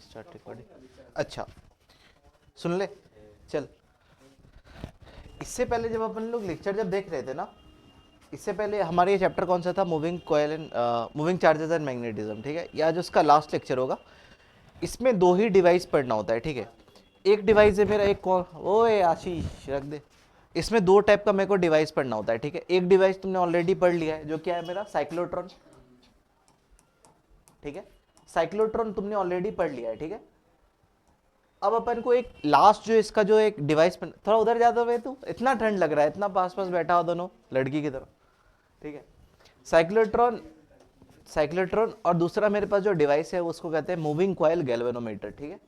Start recording. अच्छा सुन ले, चल। इससे पहले जब अपन लोग लेक्चर जब देख रहे थे ना, इससे पहले हमारे ये चैप्टर कौन सा था, moving coil and moving charges and magnetism, ठीक है। या जो इसका लास्ट लेक्चर होगा, इसमें दो ही डिवाइस पढ़ना होता है, ठीक है। एक डिवाइस है मेरा, एक कौन, ओए आशीष रख दे। इसमें दो टाइप का मेरे को डिवाइस पढ़ना होता है, ठीक है। एक डिवाइस तुमने ऑलरेडी पढ़ लिया है, जो क्या है मेरा साइक्लोट्रॉन, ठीक है। साइक्लोट्रॉन तुमने ऑलरेडी पढ़ लिया है, ठीक है। अब अपन को एक लास्ट जो इसका जो एक डिवाइस, थोड़ा उधर जाता हुए, तू इतना ठंड लग रहा है, इतना पास पास बैठा हो दोनों लड़की की तरह, ठीक है। साइक्लोट्रॉन, साइक्लोट्रॉन और दूसरा मेरे पास जो डिवाइस है उसको कहते हैं मूविंग कॉइल गैल्वेनोमीटर, ठीक है।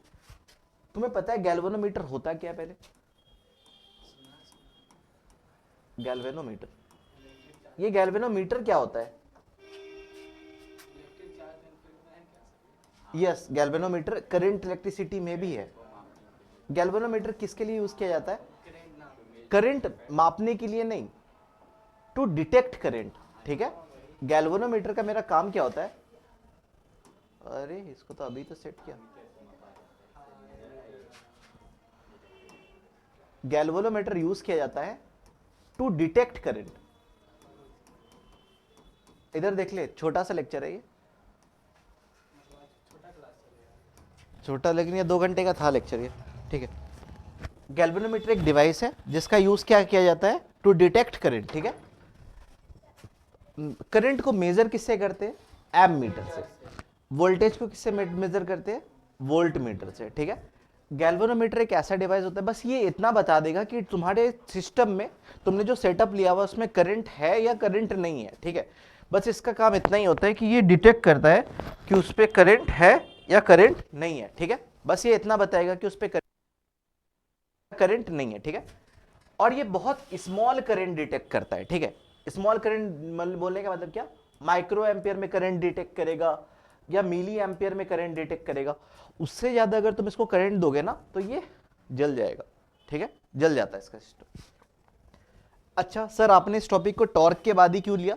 तुम्हें पता है गैल्वेनोमीटर होता क्या है पहले? गैल्वेनोमीटर, ये गैल्वेनोमीटर क्या होता है? यस, गैल्वेनोमीटर करंट इलेक्ट्रिसिटी में भी है। गैल्वेनोमीटर किसके लिए यूज किया जाता है? करंट मापने के लिए नहीं, टू डिटेक्ट करंट, ठीक है। गैल्वेनोमीटर का मेरा काम क्या होता है? अरे इसको तो अभी तो सेट किया। गैल्वेनोमीटर यूज किया जाता है टू डिटेक्ट करंट। इधर देख ले, छोटा सा लेक्चर है ये, छोटा, लेकिन ये 2 घंटे का था लेक्चर ये, ठीक है। गैल्वेनोमीटर एक डिवाइस है जिसका यूज क्या किया जाता है? टू डिटेक्ट करंट, ठीक है। करंट को मेजर किससे करते हैं? एम मीटर से। वोल्टेज को किससे मेजर करते हैं? वोल्ट मीटर से, ठीक है। गैल्वेनोमीटर एक ऐसा डिवाइस होता है, बस ये इतना बता देगा कि तुम्हारे सिस्टम में तुमने जो सेटअप लिया हुआ उसमें करंट है या करंट नहीं है, ठीक है। बस इसका काम इतना ही होता है कि ये डिटेक्ट करता है कि उस पर करंट है या करंट नहीं है, ठीक है। बस ये इतना बताएगा कि उस पर करंट नहीं है, ठीक है। और ये बहुत स्मॉल करंट डिटेक्ट करता है, ठीक है। स्मॉल करंट बोलने का मतलब क्या? माइक्रो एम्पियर में करंट डिटेक्ट करेगा या मिली एम्पियर में करंट डिटेक्ट करेगा। उससे ज्यादा अगर तुम इसको करंट दोगे ना तो ये जल जाएगा, ठीक है, जल जाता है इसका सिस्टम। अच्छा सर, आपने इस टॉपिक को टॉर्क के बाद ही क्यों लिया?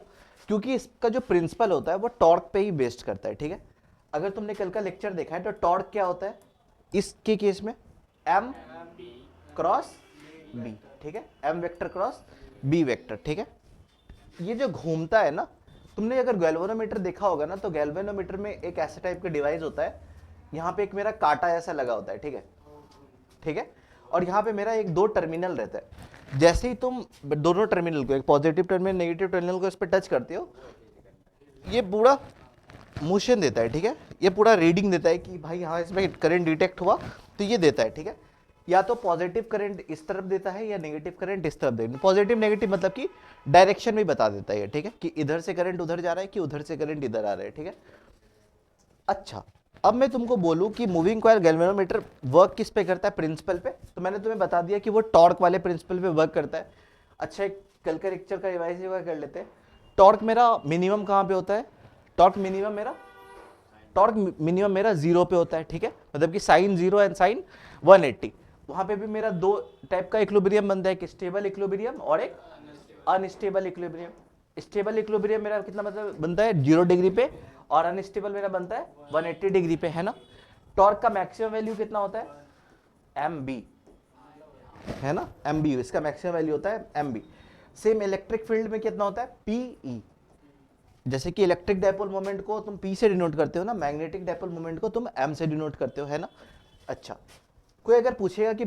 क्योंकि इसका जो प्रिंसिपल होता है वो टॉर्क पे ही बेस्ड करता है, ठीक है। अगर तुमने कल का लेक्चर देखा है तो टॉर्क क्या होता है इसके केस में? एम क्रॉस बी, ठीक है। M vector cross B vector, ठीक है। ये जो घूमता है ना, तुमने अगर गैल्वेनोमीटर देखा होगा ना, तो गैल्वेनोमीटर में एक ऐसा टाइप का डिवाइस होता है, यहाँ पे एक मेरा कांटा ऐसा लगा होता है, ठीक है, ठीक है। और यहाँ पे मेरा एक 2 टर्मिनल रहता है। जैसे ही तुम दोनों टर्मिनल को, एक पॉजिटिव टर्मिनल नेगेटिव टर्मिनल को इस पर टच करते हो, ये पूरा मोशन देता है, ठीक है। ये पूरा रीडिंग देता है कि भाई हाँ इसमें करंट डिटेक्ट हुआ, तो ये देता है, ठीक है। या तो पॉजिटिव करंट इस तरफ देता है या नेगेटिव करंट इस तरफ देता है। पॉजिटिव नेगेटिव मतलब कि डायरेक्शन भी बता देता है, ठीक है, कि इधर से करंट उधर जा रहा है कि उधर से करंट इधर आ रहा है, ठीक है। अच्छा, अब मैं तुमको बोलूं कि मूविंग कॉइल गैल्वेनोमीटर वर्क किस पे करता है? प्रिंसिपल पे। तो मैंने तुम्हें बता दिया कि वो टॉर्क वाले प्रिंसिपल पे वर्क करता है। अच्छा, एक कल का लेक्चर का रिवाइज कर लेते हैं। टॉर्क मेरा मिनिमम कहाँ पे होता है? टॉर्क मिनिमम मेरा 0 पे होता है, ठीक है। मतलब कि साइन 0 एंड साइन 180। वहां पे भी मेरा 2 टाइप का इक्विलिब्रियम बनता है, एक स्टेबल इक्विलिब्रियम और एक अनस्टेबल इक्विलिब्रियम। स्टेबल इक्विलिब्रियम मेरा कितना मतलब बनता है 0 डिग्री पे, और अनस्टेबल मेरा बनता है 180 डिग्री पे, है ना। टॉर्क का मैक्सिमम वैल्यू कितना होता है? एम बी, है ना, एम बी इसका मैक्सिमम वैल्यू होता है, M B. Same electric field में कितना होता है? पीई। जैसे कि इलेक्ट्रिक डायपोल मोमेंट को तुम पी से डिनोट करते हो ना, मैग्नेटिक डायपोल मोमेंट को तुम एम से डिनोट करते हो, है ना। अच्छा, कोई अगर पूछेगा कि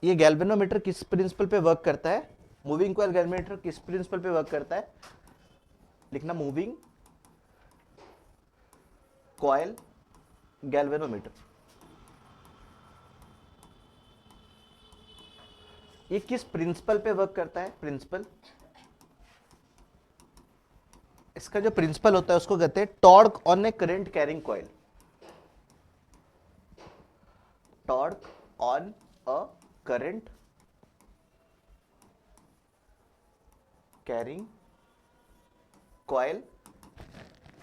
ये गैल्वेनोमीटर किस प्रिंसिपल पे वर्क करता है, मूविंग कॉइल गैल्वेनोमीटर किस प्रिंसिपल पे वर्क करता है, लिखना मूविंग कॉइल गैल्वेनोमीटर। ये किस प्रिंसिपल पे वर्क करता है? प्रिंसिपल, इसका जो प्रिंसिपल होता है उसको कहते हैं torque on A current carrying coil. Torque on a current carrying coil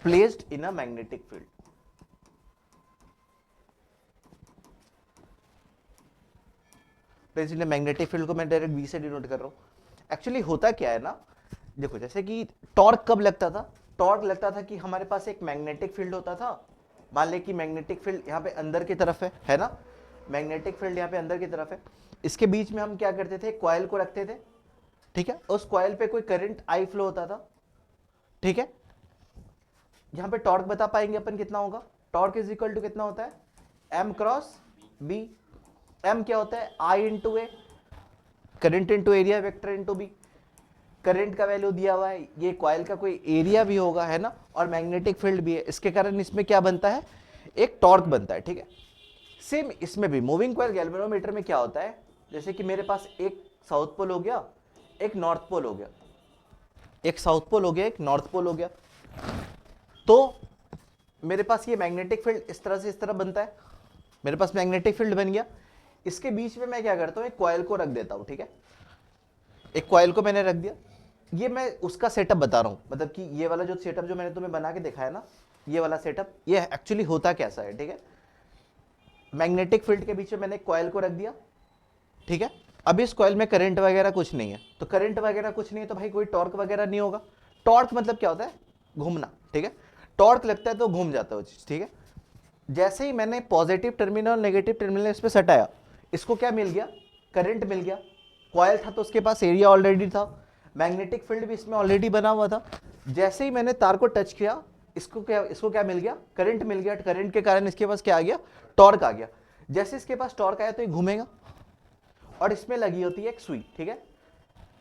placed in a magnetic field. Placed in a magnetic field को मैं डायरेक्ट बी से डिनोट कर रहा हूं। एक्चुअली होता क्या है ना, देखो, जैसे कि टॉर्क कब लगता था? टॉर्क लगता था कि हमारे पास एक मैग्नेटिक फील्ड होता था, मान ले कि मैग्नेटिक फील्ड यहाँ पे अंदर की तरफ है ना, मैग्नेटिक फील्ड यहाँ पे अंदर की तरफ है, इसके बीच में हम क्या करते थे, कॉइल को रखते थे, ठीक है, उस कॉइल पे कोई करंट आई फ्लो होता था, ठीक है। यहाँ पे टॉर्क बता पाएंगे अपन कितना होगा, टॉर्क इज इक्वल टू कितना होता है, एम क्रॉस बी। एम क्या होता है, I into A, current into area vector into B. Current का वैल्यू दिया हुआ है, ये कॉइल का कोई एरिया भी होगा, है ना, और मैग्नेटिक फील्ड भी है, इसके कारण इसमें क्या बनता है, एक टॉर्क बनता है, ठीक है। सेम इसमें भी मूविंग कॉइल गैल्वेनोमीटर में क्या होता है, जैसे कि मेरे पास एक साउथ पोल हो गया, एक नॉर्थ पोल हो गया, एक साउथ पोल हो गया, एक नॉर्थ पोल हो गया, तो मेरे पास ये मैग्नेटिक फील्ड इस तरह से इस तरह बनता है, मेरे पास मैग्नेटिक फील्ड बन गया। इसके बीच में मैं क्या करता हूँ, एक कॉइल को रख देता हूँ, ठीक है, एक कॉइल को मैंने रख दिया। ये मैं उसका सेटअप बता रहा हूँ, मतलब कि ये वाला जो सेटअप जो मैंने तुम्हें बना के दिखाया ना, ये वाला सेटअप, ये एक्चुअली होता कैसा है, ठीक है। मैग्नेटिक फील्ड के बीच में मैंने कॉइल को रख दिया, ठीक है। अब इस कॉइल में करंट वगैरह कुछ नहीं है, तो करंट वगैरह कुछ नहीं है तो भाई कोई टॉर्क वगैरह नहीं होगा। टॉर्क मतलब क्या होता है, घूमना, ठीक है, टॉर्क लगता है तो घूम जाता है वो चीज, ठीक है। जैसे ही मैंने पॉजिटिव टर्मिनल नेगेटिव टर्मिनल इस पर सटाया, इसको क्या मिल गया, करंट मिल गया। कॉइल था तो उसके पास एरिया ऑलरेडी था, मैग्नेटिक फील्ड भी इसमें ऑलरेडी बना हुआ था। जैसे ही मैंने तार को टच किया, इसको क्या मिल गया, करंट मिल गया। करंट के कारण इसके पास क्या आ गया, टॉर्क आ गया। जैसे इसके पास टॉर्क आया तो ये घूमेगा, और इसमें लगी होती है एक सुई, ठीक है,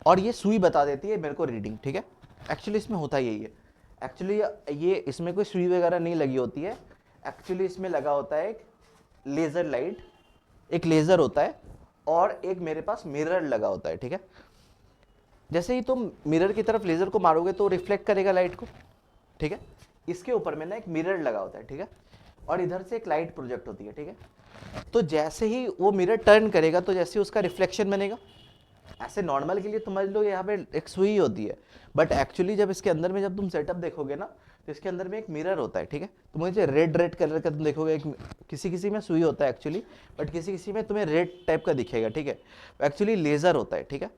और ये सुई बता देती है मेरे को रीडिंग, ठीक है। एक्चुअली इसमें होता यही है, एक्चुअली ये इसमें कोई सुई वगैरह नहीं लगी होती है, एक्चुअली इसमें लगा होता है एक लेजर लाइट, एक लेजर होता है, और एक मेरे पास मिरर लगा होता है, ठीक है। जैसे ही तुम मिरर की तरफ लेजर को मारोगे तो रिफ्लेक्ट करेगा लाइट को, ठीक है। इसके ऊपर में ना एक मिरर लगा होता है, ठीक है, और इधर से एक लाइट प्रोजेक्ट होती है, ठीक है। तो जैसे ही वो मिरर टर्न करेगा तो जैसे उसका रिफ्लेक्शन बनेगा। ऐसे नॉर्मल के लिए समझ लो यहाँ पे एक सुई होती है, बट एक्चुअली जब इसके अंदर में जब तुम सेटअप देखोगे ना, तो इसके अंदर में एक मिरर होता है, ठीक है। तो मुझे रेड रेड कलर का तुम देखोगे, एक किसी किसी में सुई होता है एक्चुअली, बट किसी किसी में तुम्हें रेड टाइप का दिखेगा, ठीक है। एक्चुअली लेजर होता है, ठीक है।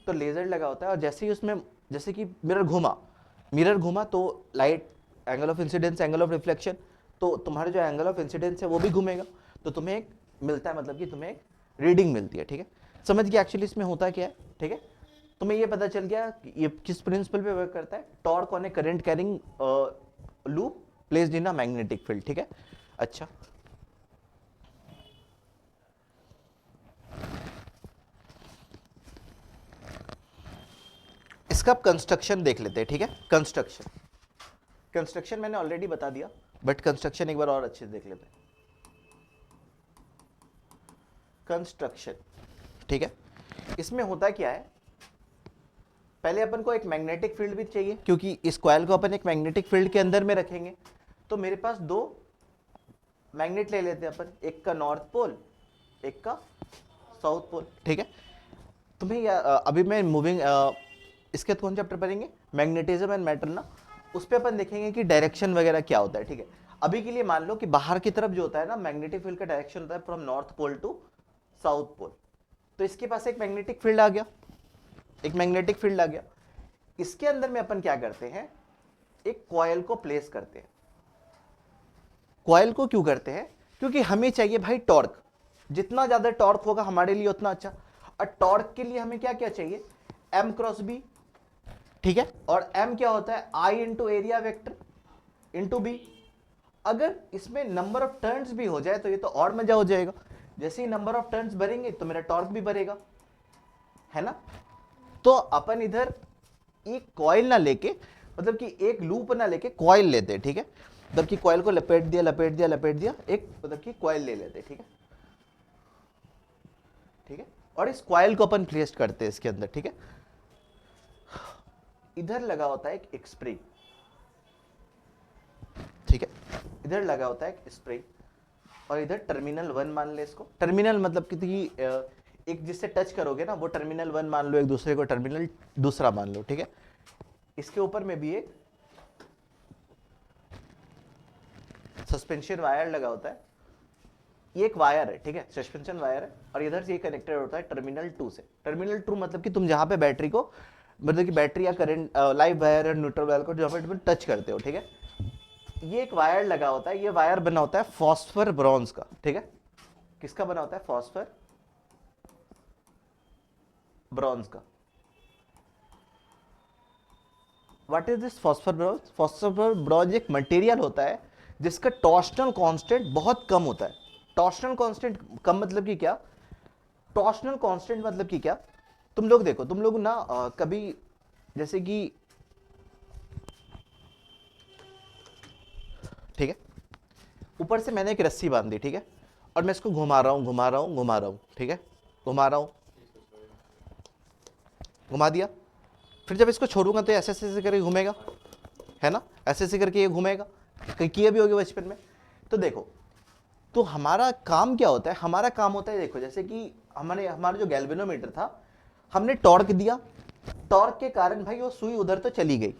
तो लेजर लगा होता है, और जैसे ही उसमें जैसे कि मिरर घूमा तो light, angle of incidence, angle of reflection, तो तुम्हारे जो एंगल ऑफ इंसिडेंस है वो भी घूमेगा, तो तुम्हें एक मिलता है, मतलब कि तुम्हें एक रीडिंग मिलती है, ठीक है। समझ गया एक्चुअली इसमें होता क्या है, ठीक है। तुम्हें ये पता चल गया कि ये किस प्रिंसिपल पे वर्क करता है, torque on A current carrying loop placed in a magnetic field, ठीक है। अच्छा, इसका कंस्ट्रक्शन देख लेते हैं, ठीक है। कंस्ट्रक्शन मैंने ऑलरेडी बता दिया, बट कंस्ट्रक्शन एक बार और अच्छे से देख लेते हैं। कंस्ट्रक्शन, ठीक है, इसमें होता क्या है, पहले अपन को एक मैग्नेटिक फील्ड भी चाहिए, क्योंकि इस कॉइल को अपन एक मैग्नेटिक फील्ड के अंदर में रखेंगे। तो मेरे पास दो मैग्नेट ले लेते हैं अपन, एक का नॉर्थ पोल, एक का साउथ पोल, ठीक है। तुम्हें अभी मैं मूविंग इसके कौन चैप्टर पढ़ेंगे, मैग्नेटिज्म एंड मैटर ना, उस पर अपन देखेंगे कि डायरेक्शन वगैरह क्या होता है, ठीक है। अभी के लिए मान लो कि बाहर की तरफ जो होता है ना, मैग्नेटिक फील्ड का डायरेक्शन होता है from north pole to south pole. तो इसके पास एक मैग्नेटिक फील्ड आ गया, एक मैग्नेटिक फील्ड आ गया। इसके अंदर में अपन क्या करते हैं, एक कॉइल को प्लेस करते हैं। कॉइल को क्यों करते हैं, क्योंकि हमें चाहिए भाई टॉर्क, जितना ज्यादा टॉर्क होगा हमारे लिए उतना अच्छा। और टॉर्क के लिए हमें क्या क्या चाहिए, एम क्रॉस बी, ठीक है। और एम क्या होता है, I into area vector into B. अगर इसमें नंबर ऑफ टर्न्स भी हो जाए तो ये तो और मजा हो जाएगा, जैसे ही नंबर ऑफ टर्न्स बढ़ेंगे तो मेरा टॉर्क भी बढ़ेगा, है ना। तो अपन इधर एक कॉइल ना लेके, मतलब कि एक लूप ना लेके कॉइल लेते हैं, ठीक है। मतलब कि कॉइल को लपेट दिया लपेट दिया लपेट दिया, एक मतलब कि कॉइल ले लेते हैं, ठीक है, ठीक है। और इस कॉइल को अपन प्लेस करते हैं इसके अंदर, ठीक है। इधर लगा होता है एक स्प्रिंग, ठीक है, इधर लगा होता है एक स्प्रिंग, और इधर टर्मिनल 1 मान ले इसको। टर्मिनल मतलब कि एक जिससे टच करोगे ना वो टर्मिनल 1 मान लो, एक दूसरे को टर्मिनल दूसरा मान लो, ठीक है। इसके ऊपर में भी एक सस्पेंशन वायर लगा होता है, ये एक वायर है, ठीक है, सस्पेंशन वायर है, और इधर से ये कनेक्टेड होता है टर्मिनल 2 से। टर्मिनल 2 मतलब कि तुम जहां पे बैटरी को, मतलब कि बैटरी या करंट लाइव वायर और न्यूट्रल वायर को जहां पे तुम टच करते हो, ठीक है। ये एक वायर लगा होता है, ये वायर बना होता है फॉस्फर ब्रॉन्ज का, ठीक है। किसका बना होता है? फॉस्फर ब्रॉन्ज का। What is this phosphor bronze? Phosphor bronze एक मटेरियल होता है जिसका टॉर्शनल कांस्टेंट बहुत कम होता है। टॉर्शनल कांस्टेंट कम मतलब कि क्या? टॉर्शनल कांस्टेंट मतलब कि क्या? तुम लोग देखो, तुम लोग ना कभी जैसे कि, ठीक है, ऊपर से मैंने एक रस्सी बांध दी, ठीक है, और मैं इसको घुमा रहा हूं घुमा रहा हूं घुमा रहा हूं, ठीक है, घुमा रहा हूं, घुमा दिया। फिर जब इसको छोड़ूंगा तो ऐसे ऐसे करके घूमेगा, है ना, ऐसे ऐसे करके ये घूमेगा, कहीं किया भी होगी बचपन में। तो देखो, तो हमारा काम क्या होता है? हमारा काम होता है, देखो, जैसे कि हमारा जो गैल्वेनोमीटर था, हमने टॉर्क दिया, टॉर्क के कारण भाई वो सुई उधर तो चली गई,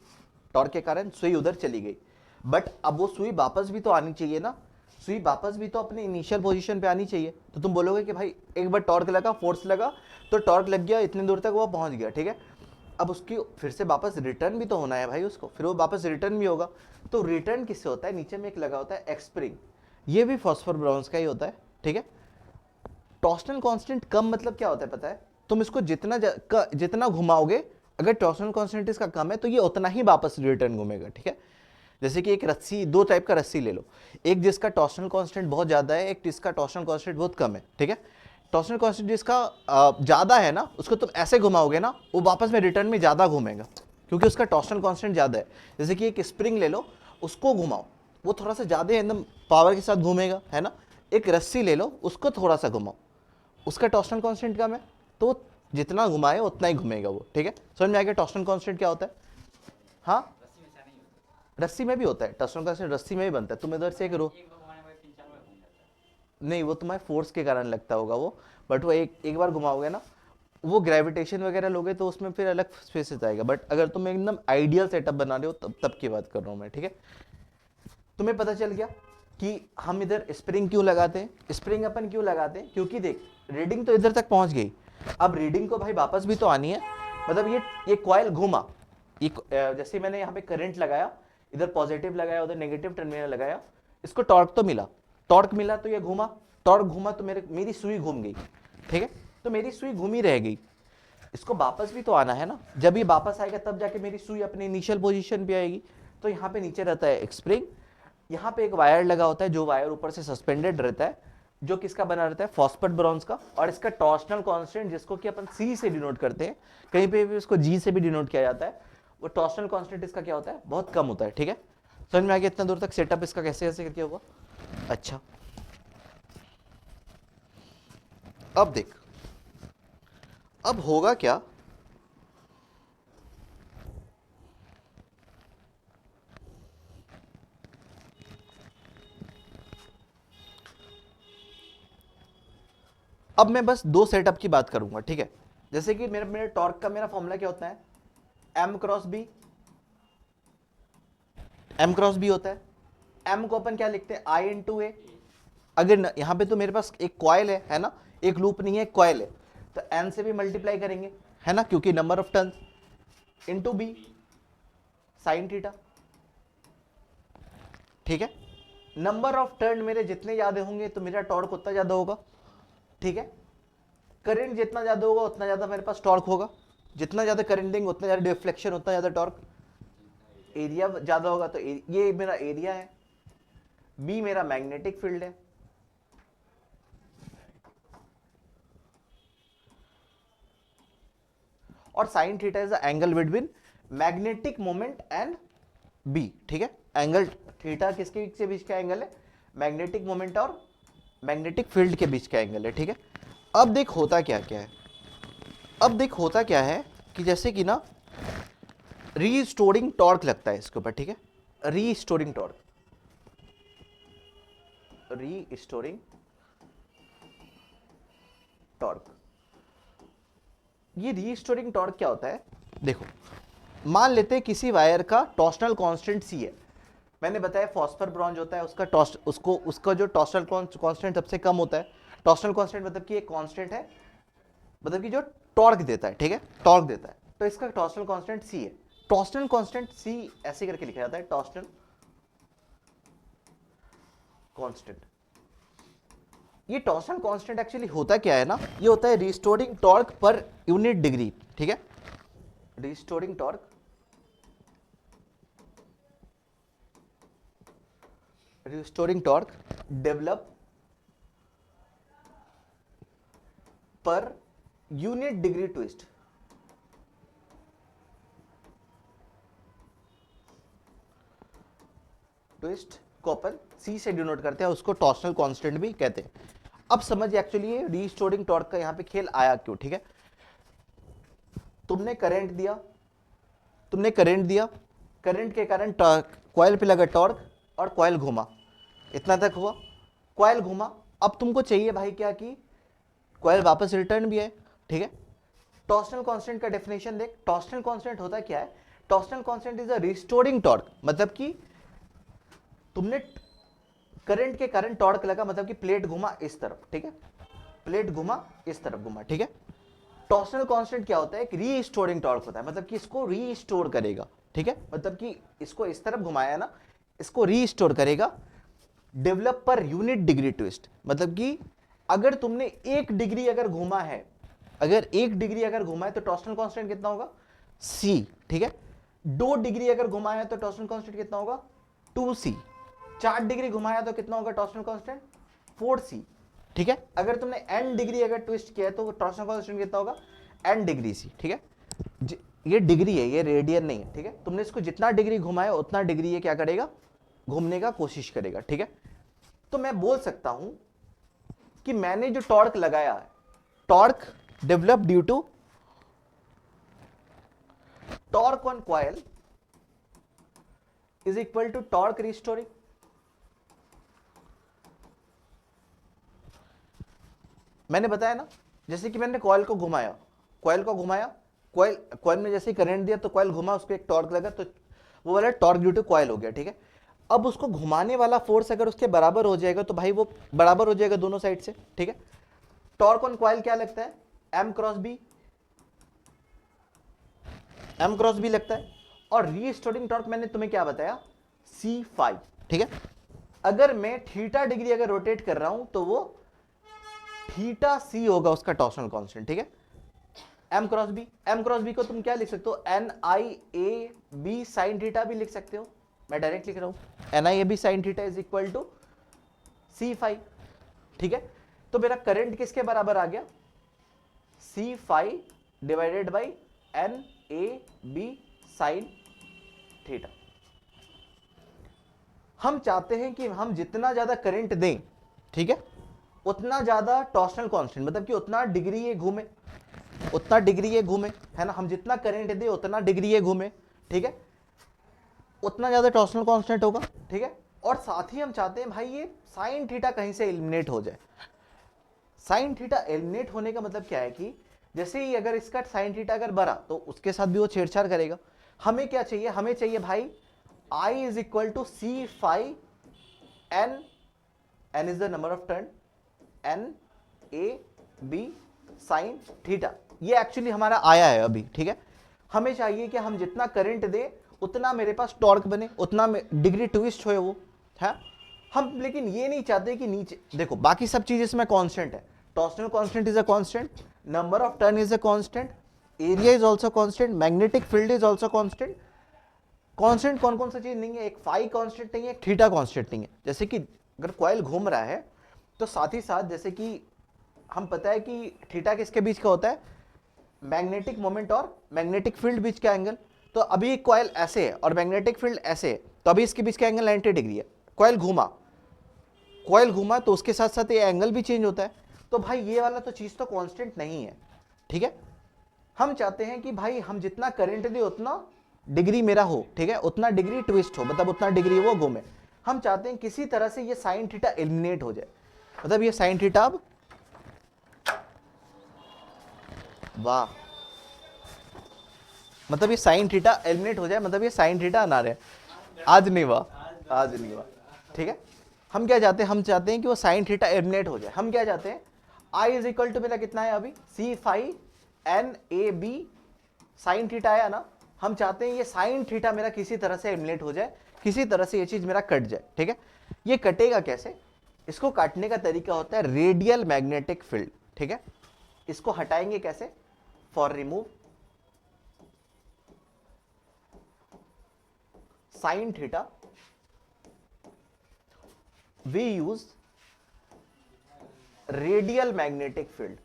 टॉर्क के कारण सुई उधर चली गई, बट अब वो सुई वापस भी तो आनी चाहिए ना, सुई वापस भी तो अपने इनिशियल पोजीशन पे आनी चाहिए। तो तुम बोलोगे कि भाई एक बार टॉर्क लगा, फोर्स लगा, तो टॉर्क लग गया, इतनी दूर तक वो पहुंच गया, ठीक है, अब उसकी फिर से वापस रिटर्न भी तो होना है भाई उसको, फिर वो वापस रिटर्न भी होगा। तो रिटर्न किससे होता है? नीचे में एक लगा होता है एक्सप्रिंग, ये भी फॉस्फर ब्रॉन्ज का ही होता है, ठीक है। टॉर्शनल कांस्टेंट कम मतलब क्या होता है पता है? तुम इसको जितना घुमाओगे, अगर टॉर्शनल कांस्टेंट इसका कम है तो ये उतना ही वापस रिटर्न घूमेगा, ठीक है। जैसे कि एक रस्सी, दो टाइप का रस्सी ले लो, एक जिसका टॉर्शनल कांस्टेंट बहुत ज्यादा है, एक जिसका टॉर्शनल कांस्टेंट बहुत कम है, ठीक है। टॉर्शनल कांस्टेंट जिसका ज्यादा है ना, उसको तुम ऐसे घुमाओगे ना, वो वापस में रिटर्न में ज्यादा घूमेगा, क्योंकि उसका टॉर्शनल कांस्टेंट ज्यादा है। जैसे कि एक स्प्रिंग ले लो, उसको घुमाओ, वो थोड़ा सा ज्यादा एकदम पावर के साथ घूमेगा, है ना। एक रस्सी ले लो, उसको थोड़ा सा घुमाओ, उसका टॉर्शनल कांस्टेंट कम है, तो जितना घुमाए उतना ही घूमेगा वो, ठीक है। समझ में आ गया टॉर्शनल कांस्टेंट क्या होता है? हाँ, रस्सी में भी होता है टॉर्शनल कांस्टेंट, रस्सी में भी बनता है। तुम इधर से एक रो, नहीं वो तुम्हारे फोर्स के कारण लगता होगा वो, बट वो एक बार घुमाओगे ना, वो ग्रेविटेशन वगैरह लोगे तो उसमें फिर अलग स्पेसेस आएगा। बट अगर तुम एकदम आइडियल सेटअप बना रहे हो तब की बात कर रहा हूँ मैं, ठीक है। तुम्हें पता चल गया कि हम इधर स्प्रिंग क्यों लगाते हैं, स्प्रिंग अपन क्यों लगाते हैं, क्योंकि देख रीडिंग तो इधर तक पहुंच गई, अब रीडिंग को भाई वापस भी तो आनी है। मतलब ये कॉइल घूमा, ये जैसे मैंने यहाँ पे करंट लगाया, इधर पॉजिटिव लगाया, उधर नेगेटिव टर्मिनल लगाया, इसको टॉर्क तो मिला, टॉर्क मिला तो ये घूमा, टॉर्क घूमा तो मेरी सुई घूम गई, ठीक है। तो मेरी सुई घूमी रह गई, इसको वापस भी तो आना है ना, जब ये वापस आएगा तब जाके मेरी सुई अपने इनिशियल पोजीशन पे आएगी। तो यहाँ पे नीचे रहता है एक स्प्रिंग, यहाँ पे एक वायर लगा होता है, जो वायर ऊपर से सस्पेंडेड रहता है, जो किसका बना रहता है? फॉस्फेट ब्रॉन्ज का। और इसका टॉर्शनल कांस्टेंट, जिसको कि अपन सी से डिनोट करते हैं, कहीं पे भी इसको जी से भी डिनोट किया जाता है, वो टॉर्शनल कांस्टेंट इसका क्या होता है? बहुत कम होता है, ठीक है। समझ में आ गया इतना दूर तक सेटअप इसका कैसे कैसे करके होगा? अच्छा, अब देख, अब होगा क्या, अब मैं बस दो सेटअप की बात करूंगा, ठीक है। जैसे कि मेरे मेरे टॉर्क का मेरा फॉर्मूला क्या होता है? M cross B, M cross B होता है। एम को अपन क्या लिखते हैं? I into A. अगर यहां पे तो मेरे पास एक कॉइल है ना, एक लूप नहीं है, एक कॉइल है, तो एन से भी मल्टीप्लाई करेंगे, है ना, क्योंकि number of turn, into B sine theta, ठीक है। नंबर ऑफ टर्न मेरे जितने ज्यादा होंगे तो मेरा टॉर्क उतना ज्यादा होगा, ठीक है। करंट जितना ज्यादा होगा उतना ज्यादा मेरे पास टॉर्क होगा, जितना ज्यादा करंट देंगे उतना ज्यादा डिफ्लेक्शन, उतना ज्यादा टॉर्क। एरिया ज्यादा होगा तो ये मेरा एरिया है, बी मेरा मैग्नेटिक फील्ड है, और sine theta is the angle between magnetic moment and B, ठीक है। एंगल थीटा किसके बीच का एंगल है? मैग्नेटिक मोमेंट और मैग्नेटिक फील्ड के बीच का एंगल है, ठीक है। अब देख होता क्या क्या है, अब देख होता क्या है कि जैसे कि ना रीस्टोरिंग टॉर्क लगता है इसके ऊपर, ठीक है। रीस्टोरिंग टॉर्क, रीस्टोरिंग टॉर्क, ये रीस्टोरिंग टॉर्क क्या होता है? देखो, मान लेते हैं किसी वायर का टॉर्शनल कांस्टेंट सी है, मैंने बताया फॉस्फर ब्रॉन्ज होता है, उसका जो टॉर्शनल कांस्टेंट सबसे कम होता है। टॉर्शनल कांस्टेंट मतलब कि एक कांस्टेंट है, मतलब कि जो टॉर्क देता है, ठीक है, टॉर्क देता है, तो इसका टॉर्शनल कांस्टेंट सी है। टॉर्शनल कांस्टेंट सी ऐसे करके लिखा जाता है, टॉर्शनल कांस्टेंट। ये टॉर्सनल कांस्टेंट एक्चुअली होता क्या है ना, ये होता है restoring torque per unit degree, ठीक है, restoring torque develop per unit degree twist. Twist को अपन सी से डिनोट करते हैं, उसको टॉर्सनल कांस्टेंट भी कहते हैं। अब समझिए एक्चुअली ये रीस्टोरिंग टॉर्क का यहां पे खेल आया क्यों, ठीक है। तुमने करंट दिया, करंट के कारण कॉइल पे लगा टॉर्क और कॉइल घूमा, इतना तक हुआ, कॉइल घूमा। अब तुमको चाहिए भाई क्या कि कॉइल वापस रिटर्न भी है, ठीक है। टॉर्सनल कांस्टेंट का डेफिनेशन देख, टॉर्सनल कांस्टेंट होता क्या है, torsional constant is a restoring torque, मतलब कि तुमने करंट के कारण टॉर्क लगा, मतलब कि प्लेट घुमा इस तरफ, ठीक है, प्लेट घुमा इस तरफ घुमा, ठीक है। टॉर्सनल कांस्टेंट क्या होता है, एक रीस्टोरिंग टॉर्क होता है, मतलब कि इसको रीस्टोर करेगा, ठीक है, मतलब कि इसको इस तरफ घुमाया ना, इसको रीस्टोर करेगा। Develop per unit degree twist, मतलब कि अगर तुमने 1 डिग्री अगर घुमा है, अगर 1 डिग्री अगर घुमा है तो टॉर्सनल कांस्टेंट कितना होगा, c, ठीक है। 2 डिग्री अगर घुमाया है तो टॉर्सनल कांस्टेंट कितना होगा, 2c। 4 डिग्री घुमाया तो कितना होगा टॉर्सनल कांस्टेंट, 4c, ठीक है। अगर तुमने n डिग्री अगर ट्विस्ट किया है तो टॉर्सनल कांस्टेंट कितना होगा, n डिग्री c, ठीक है। ये डिग्री है, ये रेडियन नहीं है, ठीक है। तुमने इसको जितना डिग्री घुमाया उतना डिग्री ये क्या करेगा, घूमने का कोशिश करेगा, ठीक है। तो मैं बोल सकता हूं कि मैंने जो टॉर्क लगाया है, torque develop due to torque on coil is equal to torque restoring. मैंने बताया ना, जैसे कि मैंने कॉइल को घुमाया, कॉइल में जैसे करंट दिया तो कॉइल घुमा, उसको एक टॉर्क लगा, तो वो वाला टॉर्क ड्यू टू कॉइल हो गया, ठीक है। अब उसको घुमाने वाला फोर्स अगर उसके बराबर हो जाएगा तो भाई वो बराबर हो जाएगा दोनों साइड से, ठीक है। टॉर्क ऑन कॉइल क्या लगता है, m क्रॉस बी लगता है। और रीस्टोरिंग टॉर्क मैंने तुम्हें क्या बताया, c5, ठीक है। अगर मैं थीटा डिग्री अगर रोटेट कर रहा हूं तो वो थीटा c होगा उसका टॉर्सनल कांस्टेंट, ठीक है। m क्रॉस बी को तुम क्या लिख सकते हो, NIAB साइन थीटा भी लिख सकते हो, मैं डायरेक्ट लिख रहा हूं NIAB sine theta is equal to c5, ठीक है। तो मेरा करंट किसके बराबर आ गया, c5 divided by NAB sine theta. हम चाहते हैं कि हम जितना ज्यादा करंट दें, ठीक है, उतना ज्यादा टॉर्सनल कांस्टेंट, मतलब कि उतना डिग्री ये घूमे, है ना। हम जितना करंट दे उतना डिग्री ये घूमे, ठीक है, उतना ज्यादा टॉर्सनल कांस्टेंट होगा, ठीक है। और साथ ही हम चाहते हैं भाई ये साइन थीटा कहीं से एलिमिनेट हो जाए। साइन थीटा एलिमिनेट होने का मतलब क्या है कि जैसे ही अगर इसका साइन थीटा अगर बढ़ा तो उसके साथ भी वो छेड़छाड़ करेगा। हमें क्या चाहिए, हमें चाहिए भाई I is equal to c5 n is the number of turn, NAB sine theta, ये एक्चुअली हमारा आया है अभी, ठीक है। हमें चाहिए कि हम जितना करंट दें उतना मेरे पास टॉर्क बने, उतना डिग्री ट्विस्ट होए वो है। हम लेकिन ये नहीं चाहते कि नीचे देखो, बाकी सब चीज इसमें कांस्टेंट है, torsional constant is a constant, number of turn is a constant, area is also constant, magnetic field is also constant. Constant कौन कौन सा चीज नहीं है, एक फाई कांस्टेंट नहीं है, एक थीटा कांस्टेंट नहीं है। जैसे कि अगर कॉइल घूम रहा है तो साथ ही साथ जैसे कि हम पता है कि थीटा किसके बीच का होता है, मैग्नेटिक मोमेंट और मैग्नेटिक फील्ड बीच का एंगल। तो अभी कॉइल ऐसे है और मैग्नेटिक फील्ड ऐसे है, तो अभी इसके बीच का एंगल 90 डिग्री है। कॉइल घूमा तो उसके साथ साथ ये एंगल भी चेंज होता है। तो भाई ये वाला तो चीज तो कांस्टेंट नहीं है, ठीक है। हम चाहते हैं कि भाई हम जितना करंट दे उतना डिग्री मेरा हो, ठीक है, उतना डिग्री ट्विस्ट हो, मतलब उतना डिग्री वो घूमे। हम चाहते हैं किसी तरह से ये साइन थीटा एलिमिनेट हो जाए, मतलब ये साइन थीटा अब वाह, मतलब ये साइन थीटा एलिमिनेट हो जाए, मतलब ये साइन थीटा ना रहे। आज नहीं हुआ, ठीक है। हम क्या चाहते हैं, हम चाहते हैं कि वो साइन थीटा एलिमिनेट हो जाए। हम क्या चाहते हैं, I इज इक्वल टू मेरा कितना है अभी, c5 NAB साइन थीटा आया ना। हम चाहते हैं ये साइन थीटा मेरा किसी तरह से एलिमिनेट हो जाए, किसी तरह से ये चीज मेरा कट जाए, ठीक है। ये कटेगा कैसे, इसको काटने का तरीका होता है रेडियल मैग्नेटिक फील्ड, ठीक है। इसको हटाएंगे कैसे, for remove sine theta we use radial magnetic field.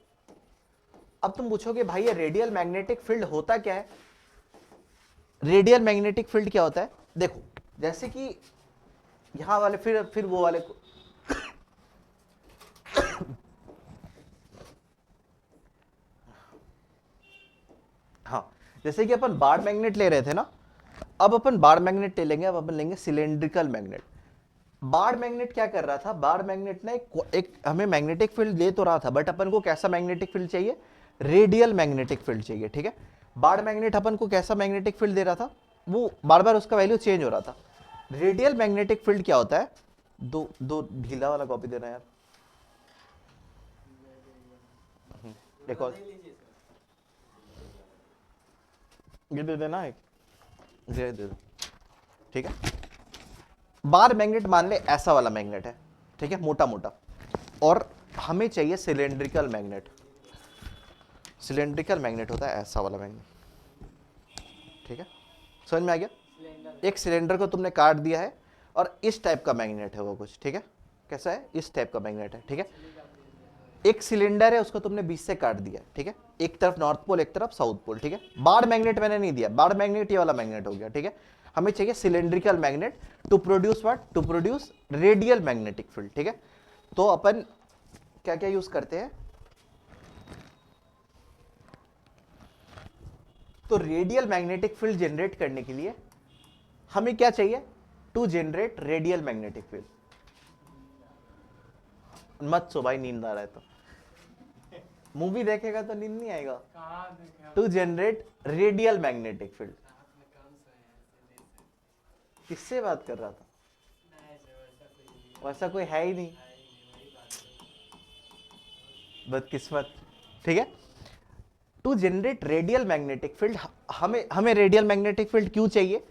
अब तुम पूछोगे भाई ये रेडियल मैग्नेटिक फील्ड होता क्या है। रेडियल मैग्नेटिक फील्ड क्या होता है, देखो जैसे कि यहां वाले फिर वो वाले को हाँ, जैसे कि अपन बार मैग्नेट ले रहे थे ना, अब अपन बार मैग्नेट ले लेंगे, अब अपन लेंगे सिलेंड्रिकल मैग्नेट। बार मैग्नेट क्या कर रहा था, बार मैग्नेट ना एक हमें मैग्नेटिक फील्ड दे तो रहा था, बट अपन को कैसा मैग्नेटिक फील्ड चाहिए, रेडियल मैग्नेटिक फील्ड चाहिए, ठीक है। बार मैग्नेट अपन को कैसा मैग्नेटिक फील्ड दे रहा था, वो बार बार उसका वैल्यू चेंज हो रहा था। रेडियल मैग्नेटिक फील्ड क्या होता है, दो ढीला वाला कॉपी देना यार, एक और ये दे देना, एक दे दो, ठीक है। बार मैग्नेट मान ले ऐसा वाला मैग्नेट है, ठीक है, मोटा मोटा, और हमें चाहिए सिलेंड्रिकल मैग्नेट। सिलेंड्रिकल मैग्नेट होता है ऐसा वाला मैग्नेट, ठीक है, समझ में आ गया। एक सिलेंडर को तुमने काट दिया है और इस टाइप का मैग्नेट है वो कुछ, ठीक है, कैसा है, इस टाइप का मैग्नेट है, ठीक है। एक सिलेंडर है उसको तुमने बीच से काट दिया, ठीक है, एक तरफ नॉर्थ पोल एक तरफ साउथ पोल, ठीक है। बार मैग्नेट मैंने नहीं दिया, बार मैग्नेट ये वाला मैग्नेट हो गया, ठीक है। हमें चाहिए cylindrical magnet to produce what, to produce radial magnetic field, ठीक है। तो अपन क्या क्या यूज करते हैं, तो रेडियल मैग्नेटिक फील्ड जनरेट करने के लिए हमें क्या चाहिए, to generate radial magnetic field. मत सो भाई, नींद आ रहा है तो मूवी देखेगा तो नींद नहीं आएगा। To generate radial magnetic field. किससे बात कर रहा था, वैसा कोई है ही नहीं, बदकिस्मत, ठीक है। To generate radial magnetic field, हमें रेडियल मैग्नेटिक फील्ड क्यों चाहिए,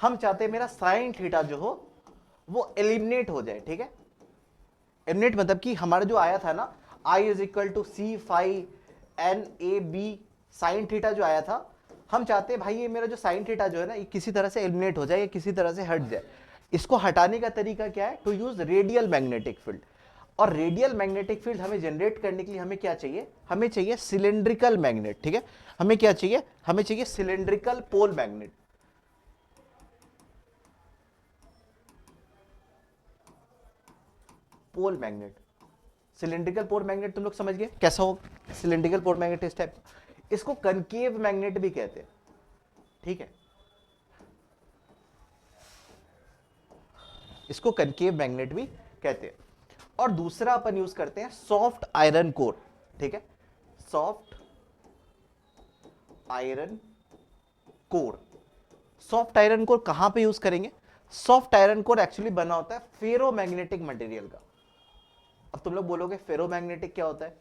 हम चाहते हैं मेरा साइन थीटा जो हो वो एलिमिनेट हो जाए, ठीक है। एलिमिनेट मतलब कि हमारा जो आया था ना, I is equal to C phi N A B sine theta जो आया था, हम चाहते हैं भाई ये मेरा जो साइन थीटा जो है ना, ये किसी तरह से एलिमिनेट हो जाए, ये किसी तरह से हट जाए। इसको हटाने का तरीका क्या है, to use radial magnetic field. और रेडियल मैग्नेटिक फील्ड हमें जनरेट करने के लिए हमें क्या चाहिए, हमें चाहिए सिलेंड्रिकल मैग्नेट, ठीक है। हमें क्या चाहिए, हमें चाहिए सिलेंड्रिकल पोल मैग्नेट। पोल मैग्नेट, सिलेंड्रिकल पोल मैग्नेट तुम लोग समझ गए कैसा हो, सिलेंड्रिकल पोल मैग्नेट इस टाइप। इसको कनकेव मैग्नेट भी कहते हैं, ठीक है, इसको कनकेव मैग्नेट भी कहते हैं। और दूसरा अपन यूज करते हैं सॉफ्ट आयरन कोर, ठीक है, soft iron core. Soft iron core कहां पे यूज करेंगे, सॉफ्ट आयरन कोर एक्चुअली बना होता है फेरोमैग्नेटिक मटेरियल का। अब तुम लोग बोलोगे फेरोमैग्नेटिक क्या होता है,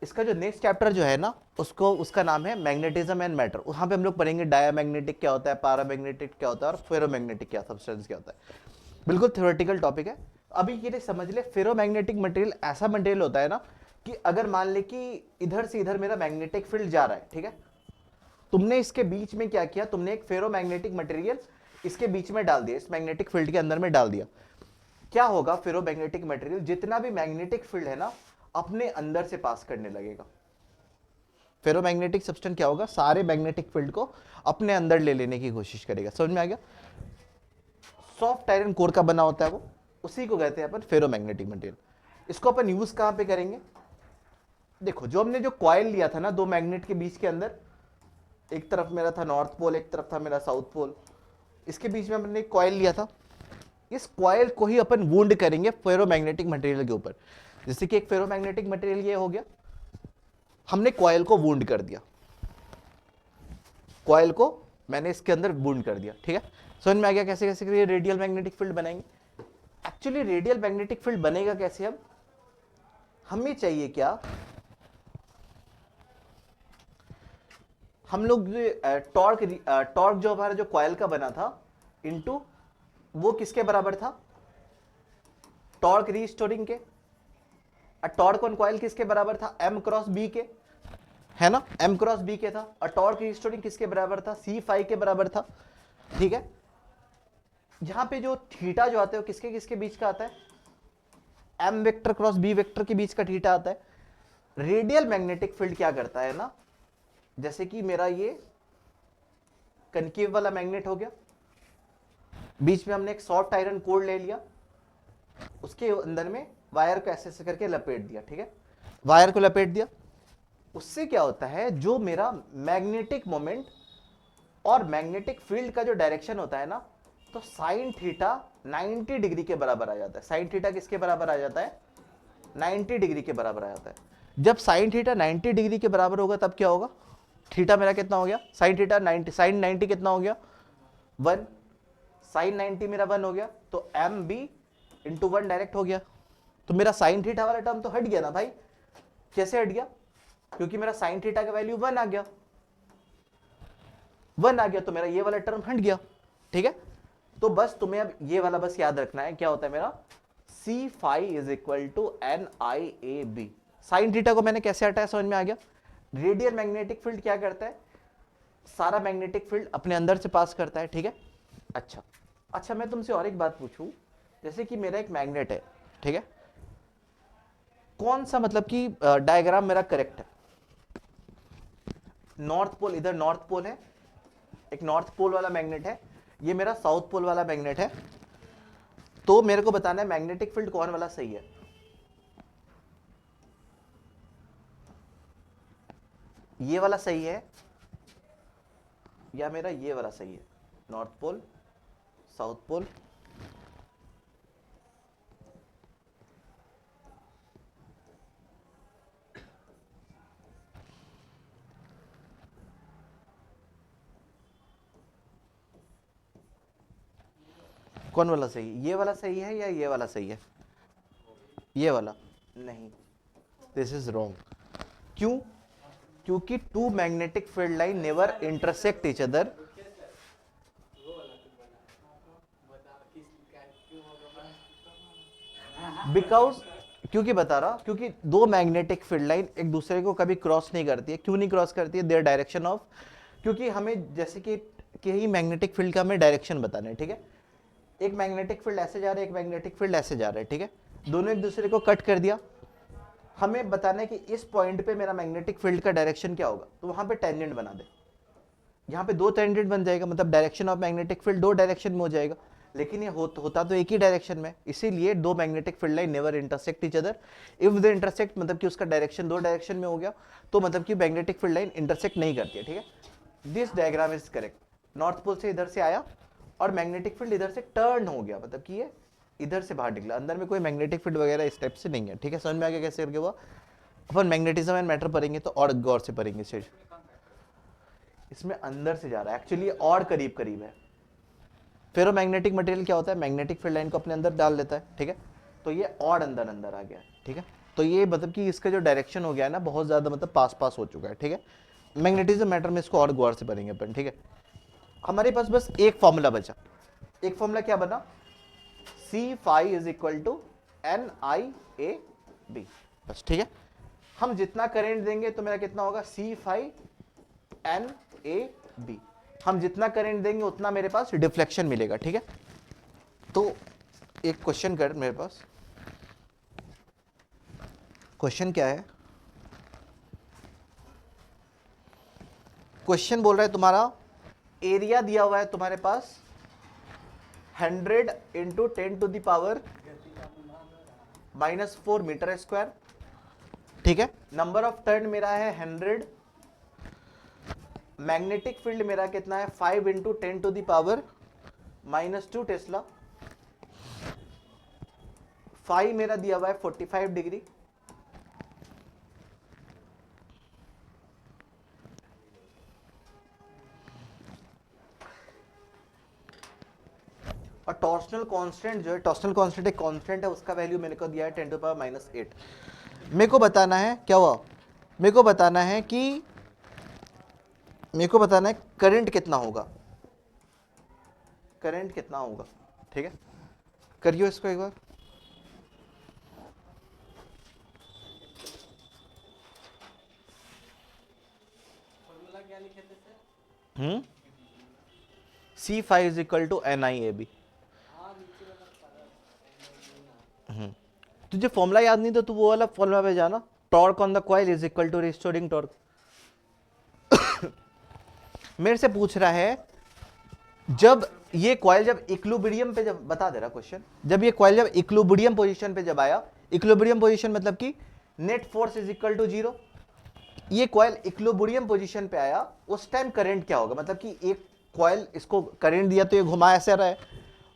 इसका जो नेक्स्ट चैप्टर जो है ना, उसका नाम है मैग्नेटिज्म एंड मैटर। वहां पे हम लोग पढ़ेंगे डायामैग्नेटिक क्या होता है, पैरामैग्नेटिक क्या होता है, और फेरोमैग्नेटिक क्या सब्सटेंस क्या होता है। बिल्कुल थ्योरेटिकल टॉपिक है। अभी ये नहीं समझ ले, फेरोमैग्नेटिक मटेरियल ऐसा मटेरियल होता है ना कि अगर मान ले कि इधर से इधर मेरा मैग्नेटिक फील्ड जा रहा है, ठीक है, तुमने इसके बीच में क्या किया, तुमने एक फेरोमैग्नेटिक मटेरियल इसके बीच में डाल दिया, इस मैग्नेटिक फील्ड के अंदर में डाल दिया। क्या होगा, फेरोमैग्नेटिक मटेरियल जितना भी मैग्नेटिक फील्ड है ना अपने अंदर से पास करने लगेगा। फेरोमैग्नेटिक सब्सटेंस क्या होगा, सारे मैग्नेटिक फील्ड को अपने अंदर ले लेने की कोशिश करेगा। समझ में आ गया। सॉफ्ट आयरन कोर का बना होता है वो, उसी को कहते हैं अपन फेरोमैग्नेटिक मटेरियल। इसको अपन यूज कहां पे करेंगे, देखो जो हमने जो कॉइल लिया था ना दो मैग्नेट के बीच के अंदर, एक तरफ मेरा था नॉर्थ पोल, एक तरफ था मेरा साउथ पोल, इसके बीच में हमने एक कॉइल लिया था। इस कॉइल को ही अपन वुंड करेंगे फेरोमैग्नेटिक मटेरियल के ऊपर। जैसे कि एक फेरोमैग्नेटिक मटेरियल ये हो गया, हमने कॉइल को वुंड कर दिया, कॉइल को मैंने इसके अंदर वुंड कर दिया, ठीक है। समझ में आ गया कैसे कैसे रेडियल मैग्नेटिक फील्ड बनाएंगे। एक्चुअली रेडियल मैग्नेटिक फील्ड बनेगा कैसे, अब हमें चाहिए क्या, हम लोग टॉर्क जो हमारा जो कॉइल का बना था इंटू वो किसके बराबर था, टॉर्क रीस्टोरिंग के। टॉर्क ऑन कॉइल किसके बराबर था, एम क्रॉस बी के, है ना, एम क्रॉस बी के था। और टॉर्क रीस्टोरिंग किसके बराबर था, सी फाई के बराबर था। ठीक है, यहां पे जो थीटा जो आता है वो किसके किसके बीच का आता है, M vector cross B vector के बीच का थीटा आता है। रेडियल मैग्नेटिक फील्ड क्या करता है ना, जैसे कि मेरा ये कनकेव वाला मैग्नेट हो गया, बीच में हमने एक सॉफ्ट आयरन कोर ले लिया, उसके अंदर में वायर को ऐसे ऐसे करके लपेट दिया। ठीक है, वायर को लपेट दिया, उससे क्या होता है, जो मेरा मैग्नेटिक मोमेंट और मैग्नेटिक फील्ड का जो डायरेक्शन होता है ना, तो साइन थीटा 90 डिग्री के बराबर आ जाता है। साइन थीटा किसके बराबर आ जाता है, 90 डिग्री के बराबर आ जाता है। जब साइन थीटा 90 डिग्री के बराबर होगा तब क्या होगा, थीटा मेरा कितना हो गया, साइन थीटा 90, साइन 90 कितना हो गया 1, साइन 90 मेरा 1 हो गया, तो एम बी इंटू 1 डायरेक्ट हो गया। तो मेरा साइन थीटा वाला टर्म तो हट गया ना भाई। कैसे हट गया, क्योंकि मेरा साइन थीटा का वैल्यू 1 आ गया, 1 आ गया, तो मेरा ये वाला टर्म हट गया। ठीक है, तो बस तुम्हें अब ये वाला बस याद रखना है, क्या होता है मेरा C phi is equal to N I A B. Sine theta को मैंने कैसे हटाया, समझ में आ गया। रेडियल मैग्नेटिक फील्ड क्या करता है, सारा मैग्नेटिक फील्ड अपने अंदर से पास करता है। ठीक है, अच्छा मैं तुमसे और एक बात पूछूं, जैसे कि मेरा एक मैग्नेट है, ठीक है, कौन सा मतलब कि डायग्राम मेरा करेक्ट है, नॉर्थ पोल, इधर नॉर्थ पोल है, एक नॉर्थ पोल वाला मैग्नेट है, ये मेरा साउथ पोल वाला मैग्नेट है, तो मेरे को बताना है मैग्नेटिक फील्ड कौन वाला सही है। ये वाला सही है या मेरा ये वाला सही है, नॉर्थ पोल साउथ पोल। कौन वाला सही है, ये वाला सही है या ये वाला सही है, ये वाला नहीं, दिस इज रॉन्ग। क्यों, क्योंकि two magnetic field line never intersect each other. Because, क्योंकि बता रहा, क्योंकि दो मैग्नेटिक फील्ड लाइन एक दूसरे को कभी क्रॉस नहीं करती है। क्यों नहीं क्रॉस करती है, देयर डायरेक्शन ऑफ, क्योंकि हमें जैसे कि ही मैग्नेटिक फील्ड का हमें डायरेक्शन बताना है। ठीक है, एक मैग्नेटिक फील्ड ऐसे जा रहा है, एक मैग्नेटिक फील्ड ऐसे जा रहा है। ठीक है, दोनों एक दूसरे को कट कर दिया, हमें बताना है कि इस पॉइंट पे मेरा मैग्नेटिक फील्ड का डायरेक्शन क्या होगा, तो वहां पे टेंजेंट बना दे, यहाँ पे दो टेंजेंट बन जाएगा, मतलब डायरेक्शन ऑफ मैग्नेटिक फील्ड दो डायरेक्शन में हो जाएगा, लेकिन ये होता तो एक ही डायरेक्शन में। इसीलिए दो magnetic field line never intersect each other. If they intersect मतलब कि उसका डायरेक्शन दो डायरेक्शन में हो गया, तो मतलब कि मैग्नेटिक फील्ड लाइन इंटरसेक्ट नहीं करती है। ठीक है, this diagram is correct. North pole से इधर से आया और मैग्नेटिक फील्ड इधर से टर्न हो गया, मतलब कि ये इधर से बाहर निकला, अंदर में कोई मैग्नेटिक फील्ड वगैरह इस टाइप से नहीं है। ठीक है, समझ में आ गया कैसे करके हुआ। अपन मैग्नेटिज्म एंड मैटर पढ़ेंगे तो और गौर से पढ़ेंगे स्टेज, इसमें अंदर से जा रहा है एक्चुअली, और करीब करीब है। फेरोमैग्नेटिक मटेरियल क्या होता है, मैग्नेटिक फील्ड लाइन को अपने अंदर डाल लेता है। ठीक है, तो ये और अंदर अंदर आ गया। ठीक है, तो ये मतलब कि इसका जो डायरेक्शन हो गया है ना, बहुत ज्यादा मतलब पास हो चुका है। ठीक है, मैग्नेटिज्म मैटर में इसको और गौर से पढ़ेंगे अपन। ठीक है, हमारे पास बस एक फॉर्मूला बचा। एक फॉर्मूला क्या बना, C phi is equal to N I A B, बस। ठीक है, हम जितना करंट देंगे तो मेरा कितना होगा, सी फाई एन ए बी। हम जितना करंट देंगे उतना मेरे पास डिफ्लेक्शन मिलेगा। ठीक है, तो एक क्वेश्चन कर, मेरे पास क्वेश्चन क्या है, क्वेश्चन बोल रहा है तुम्हारा एरिया दिया हुआ है तुम्हारे पास 100 into 10 to the power -4 metre square. ठीक है, नंबर ऑफ टर्न मेरा है 100, मैग्नेटिक फील्ड मेरा कितना है 5 into 10 to the power -2 tesla. Phi मेरा दिया हुआ है 45 डिग्री, और टॉर्शनल कांस्टेंट जो है, टॉर्शनल कांस्टेंट एक कांस्टेंट है, उसका वैल्यू मैंने को दिया है 10 टू पावर -8। मेरे को बताना है क्या हुआ, मेरे को बताना है कि करंट कितना होगा। करंट कितना होगा, ठीक है। करियो इसको एक बार। फॉर्मूला क्या लिखे थे sir? C5 is equal to NIAB। हाँ नीचे वाला तुझे फॉर्मूला याद नहीं तो तू वो वाला फॉर्मूला पे जाना, torque on the coil is equal to restoring torque. मेरे से पूछ रहा है जब ये कॉइल जब इक्विलिब्रियम पे, जब बता दे रहा क्वेश्चन, जब ये कॉइल जब इक्विलिब्रियम पोजीशन पे जब आया, इक्विलिब्रियम पोजीशन मतलब कि net force is equal to 0, ये कॉइल इक्विलिब्रियम पोजीशन पे आया, उस टाइम करंट क्या होगा, मतलब कि एक कॉइल इसको करंट दिया तो ये घुमा ऐसा रहा है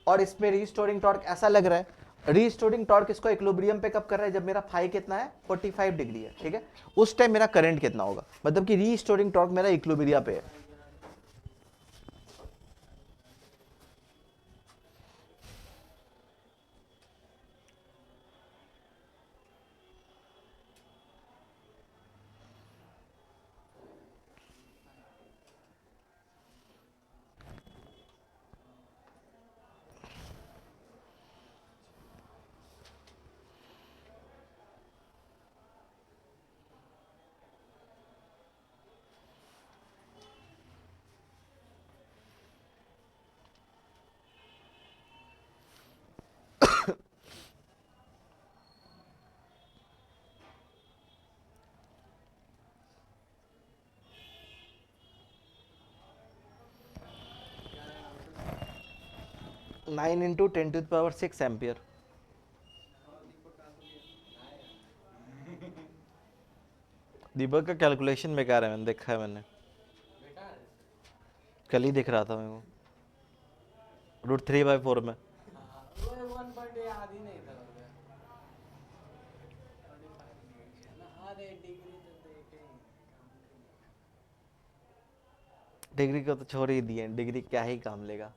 और इसमें रीस्टोरिंग टॉर्क ऐसा लग रहा है। रीस्टोरिंग टॉर्क इसको इक्विलिब्रियम पे कब कर रहा है, जब मेरा फाई कितना है 45 डिग्री है, ठीक है। उस टाइम मेरा करंट कितना होगा, मतलब कि रीस्टोरिंग टॉर्क मेरा इक्विलिब्रियम पे है। Nine into 10⁶ ampere. दीपक का कैलकुलेशन बेकार है, मैंने देखा है, मैंने कल ही दिख रहा था मेरे को √3/4 में। वो 1 याद ही नहीं था मुझे। अरे डिग्री तो देखे डिग्री को तो छोड़ ही दिए, डिग्री क्या ही काम लेगा।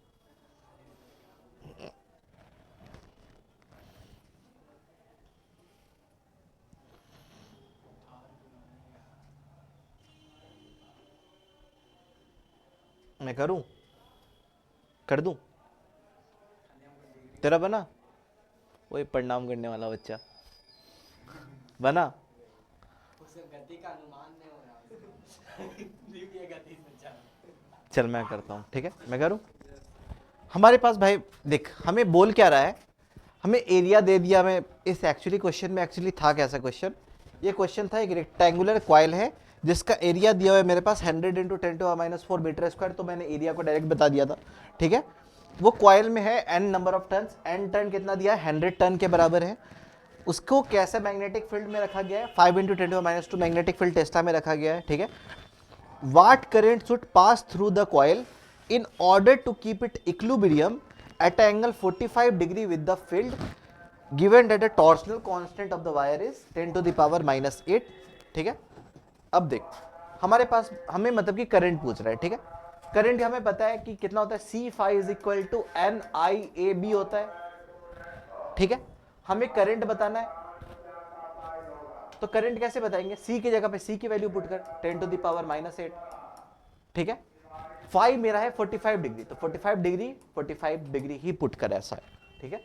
मैं करूं, कर दूं, तेरा बना, वही प्रणाम करने वाला बच्चा बना। उसे गति का अनुमान नहीं हो रहा दिव्य गति से चल। चल मैं करता हूँ, ठीक है, मैं करूँ। हमारे पास भाई देख, हमें बोल क्या रहा है, हमें एरिया दे दिया। मैं इस एक्चुअली क्वेश्चन में एक्चुअली था कैसा क्वेश्चन, ये क्वेश्चन था एक रेक्टेंगुलर कॉइल है जिसका एरिया दिया हुआ है मेरे पास 100 इंटू 10⁻⁴ मीटर स्क्वायर, तो मैंने एरिया को डायरेक्ट बता दिया था, ठीक है। वो कॉइल में है n number of turns, n turn कितना दिया है 100 टर्न के बराबर है। उसको कैसे मैग्नेटिक फील्ड में रखा गया है, 5 इंटू 10⁻² मैग्नेटिक फील्ड टेस्ला में रखा गया है, ठीक है। What current should pass through the coil in order to keep it equilibrium at an angle 45 degree with the field given that the torsional constant of the wire is 10⁻⁻8, ठीक है। अब देख हमारे पास, हमें मतलब कि करंट पूछ रहा है, ठीक है। करंट हमें पता है कि कितना होता है, C5 is equal to NIAB होता है, ठीक है। हमें करंट बताना है, तो करंट कैसे बताएंगे, C की जगह पे C की वैल्यू पुट कर 10⁻⁻8, ठीक है। फाई मेरा है 45 डिग्री, तो 45 डिग्री ही पुट कर ऐसा है, ठीक है।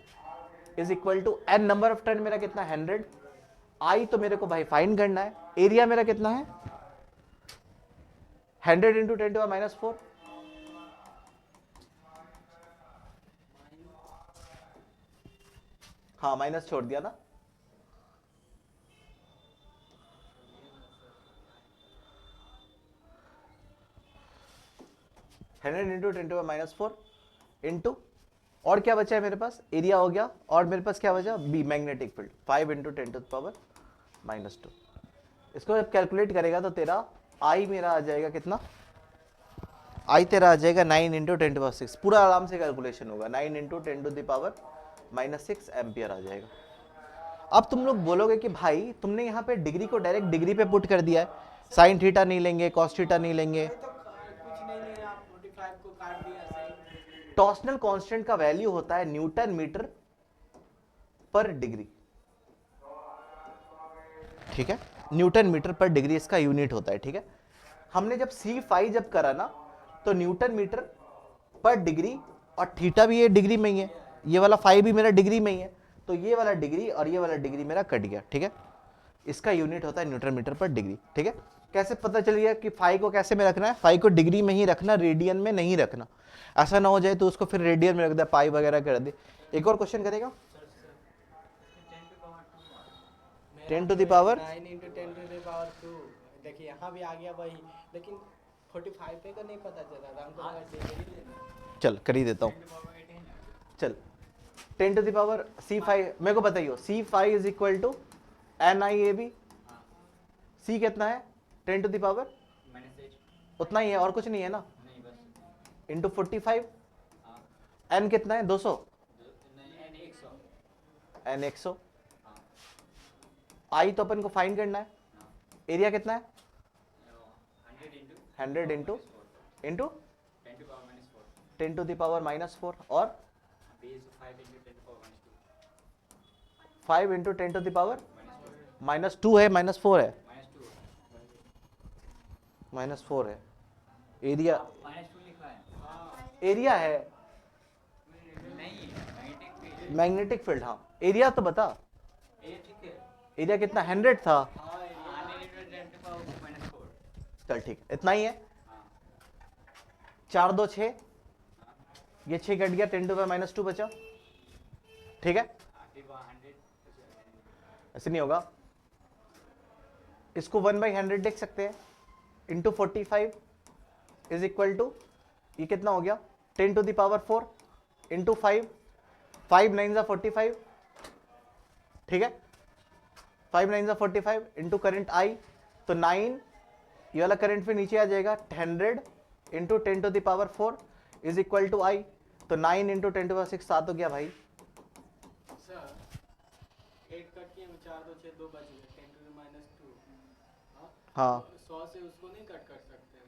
Is equal to n number of turn मेरा कितना 100, I तो मेरे को भाई फाइंड करना है, एरिया मेरा कितना है 100 इंटू 10⁻⁴, हाँ माइनस छोड़ दिया ना, हंड्रेड इंटू 10⁻⁴ इंटू, और क्या बचा है मेरे पास, एरिया हो गया, और मेरे पास क्या बचा बी मैग्नेटिक फील्ड 5 इंटू 10⁻²। इसको जब कैलकुलेट करेगा तो तेरा आई मेरा आ जाएगा कितना, आई तेरा आ जाएगा 9 इंटू 10⁻⁶, पूरा आराम से कैलकुलेशन होगा, 9 इंटू 10⁻⁻6 एम्पियर आ जाएगा। अब तुम लोग बोलोगे कि भाई तुमने यहाँ पे डिग्री को डायरेक्ट डिग्री पे पुट कर दिया है, साइन थीटा नहीं लेंगे, कॉस थीटा नहीं लेंगे, तो कुछ नहीं ले रहा, 45 को काट दिया सही। टॉर्सनल कांस्टेंट का वैल्यू होता है न्यूटन मीटर पर डिग्री, ठीक है। न्यूटन मीटर पर डिग्री इसका यूनिट होता है, ठीक है। हमने जब C5 जब करा ना, तो न्यूटन मीटर पर डिग्री और थीटा भी ये डिग्री में ही है, ये वाला फाई भी मेरा डिग्री में ही है, तो ये वाला डिग्री और ये वाला डिग्री मेरा कट गया, ठीक है। इसका यूनिट होता है न्यूटन मीटर पर डिग्री, ठीक है। कैसे पता चल गया कि फाई को कैसे में रखना है, फाई को डिग्री में ही रखना, रेडियन में नहीं रखना, ऐसा ना हो जाए तो उसको फिर रेडियन में रख दे, पाई वगैरह कर दे। एक और क्वेश्चन करेगा, 10 to the power 9 into 10 to the power 2। देखिए यहाँ भी आ गया वही, लेकिन 45 पे का नहीं पता चला था हमको, लगा डिग्री लेना। चल कर ही देता हूँ, चल 10 to the power C5 मेरे को बताइए, C5 is equal to NIAB, C कितना है 10 to the power उतना ही है और कुछ नहीं है ना, इंटू 45, N कितना है 200, N 100, I तो अपन को फाइंड करना है, एरिया कितना है 100 इंटू 10 to the power -4 और 5 इंटू 10 to the power -2 है, -4 है, -4 है, एरिया एरिया है मैग्नेटिक फील्ड, हाँ एरिया तो बता, एरिया कितना 100 था, चल ठीक इतना ही है, 4 2 6, ये 6 कट गया, 10 to the power -2 बचा, ठीक है। ऐसे नहीं होगा, इसको 1/100 देख सकते हैं, इंटू 45 इज इक्वल टू, ये कितना हो गया 10 to the power 4 इंटू 5, 5 9 जा 45, ठीक है, 5 9 जा 45 इंटू करंट I, तो 9, ये वाला करंट फिर नीचे आ जाएगा, 100 into 10 to the power 4 is equal to I, तो 9 इंटू 10 to the power 6 7 हो गया भाई, सर 8 कट किए 4 2 6 2 बच गए, 10 to the -2। हाँ 100 से उसको नहीं कट कर सकते हैं।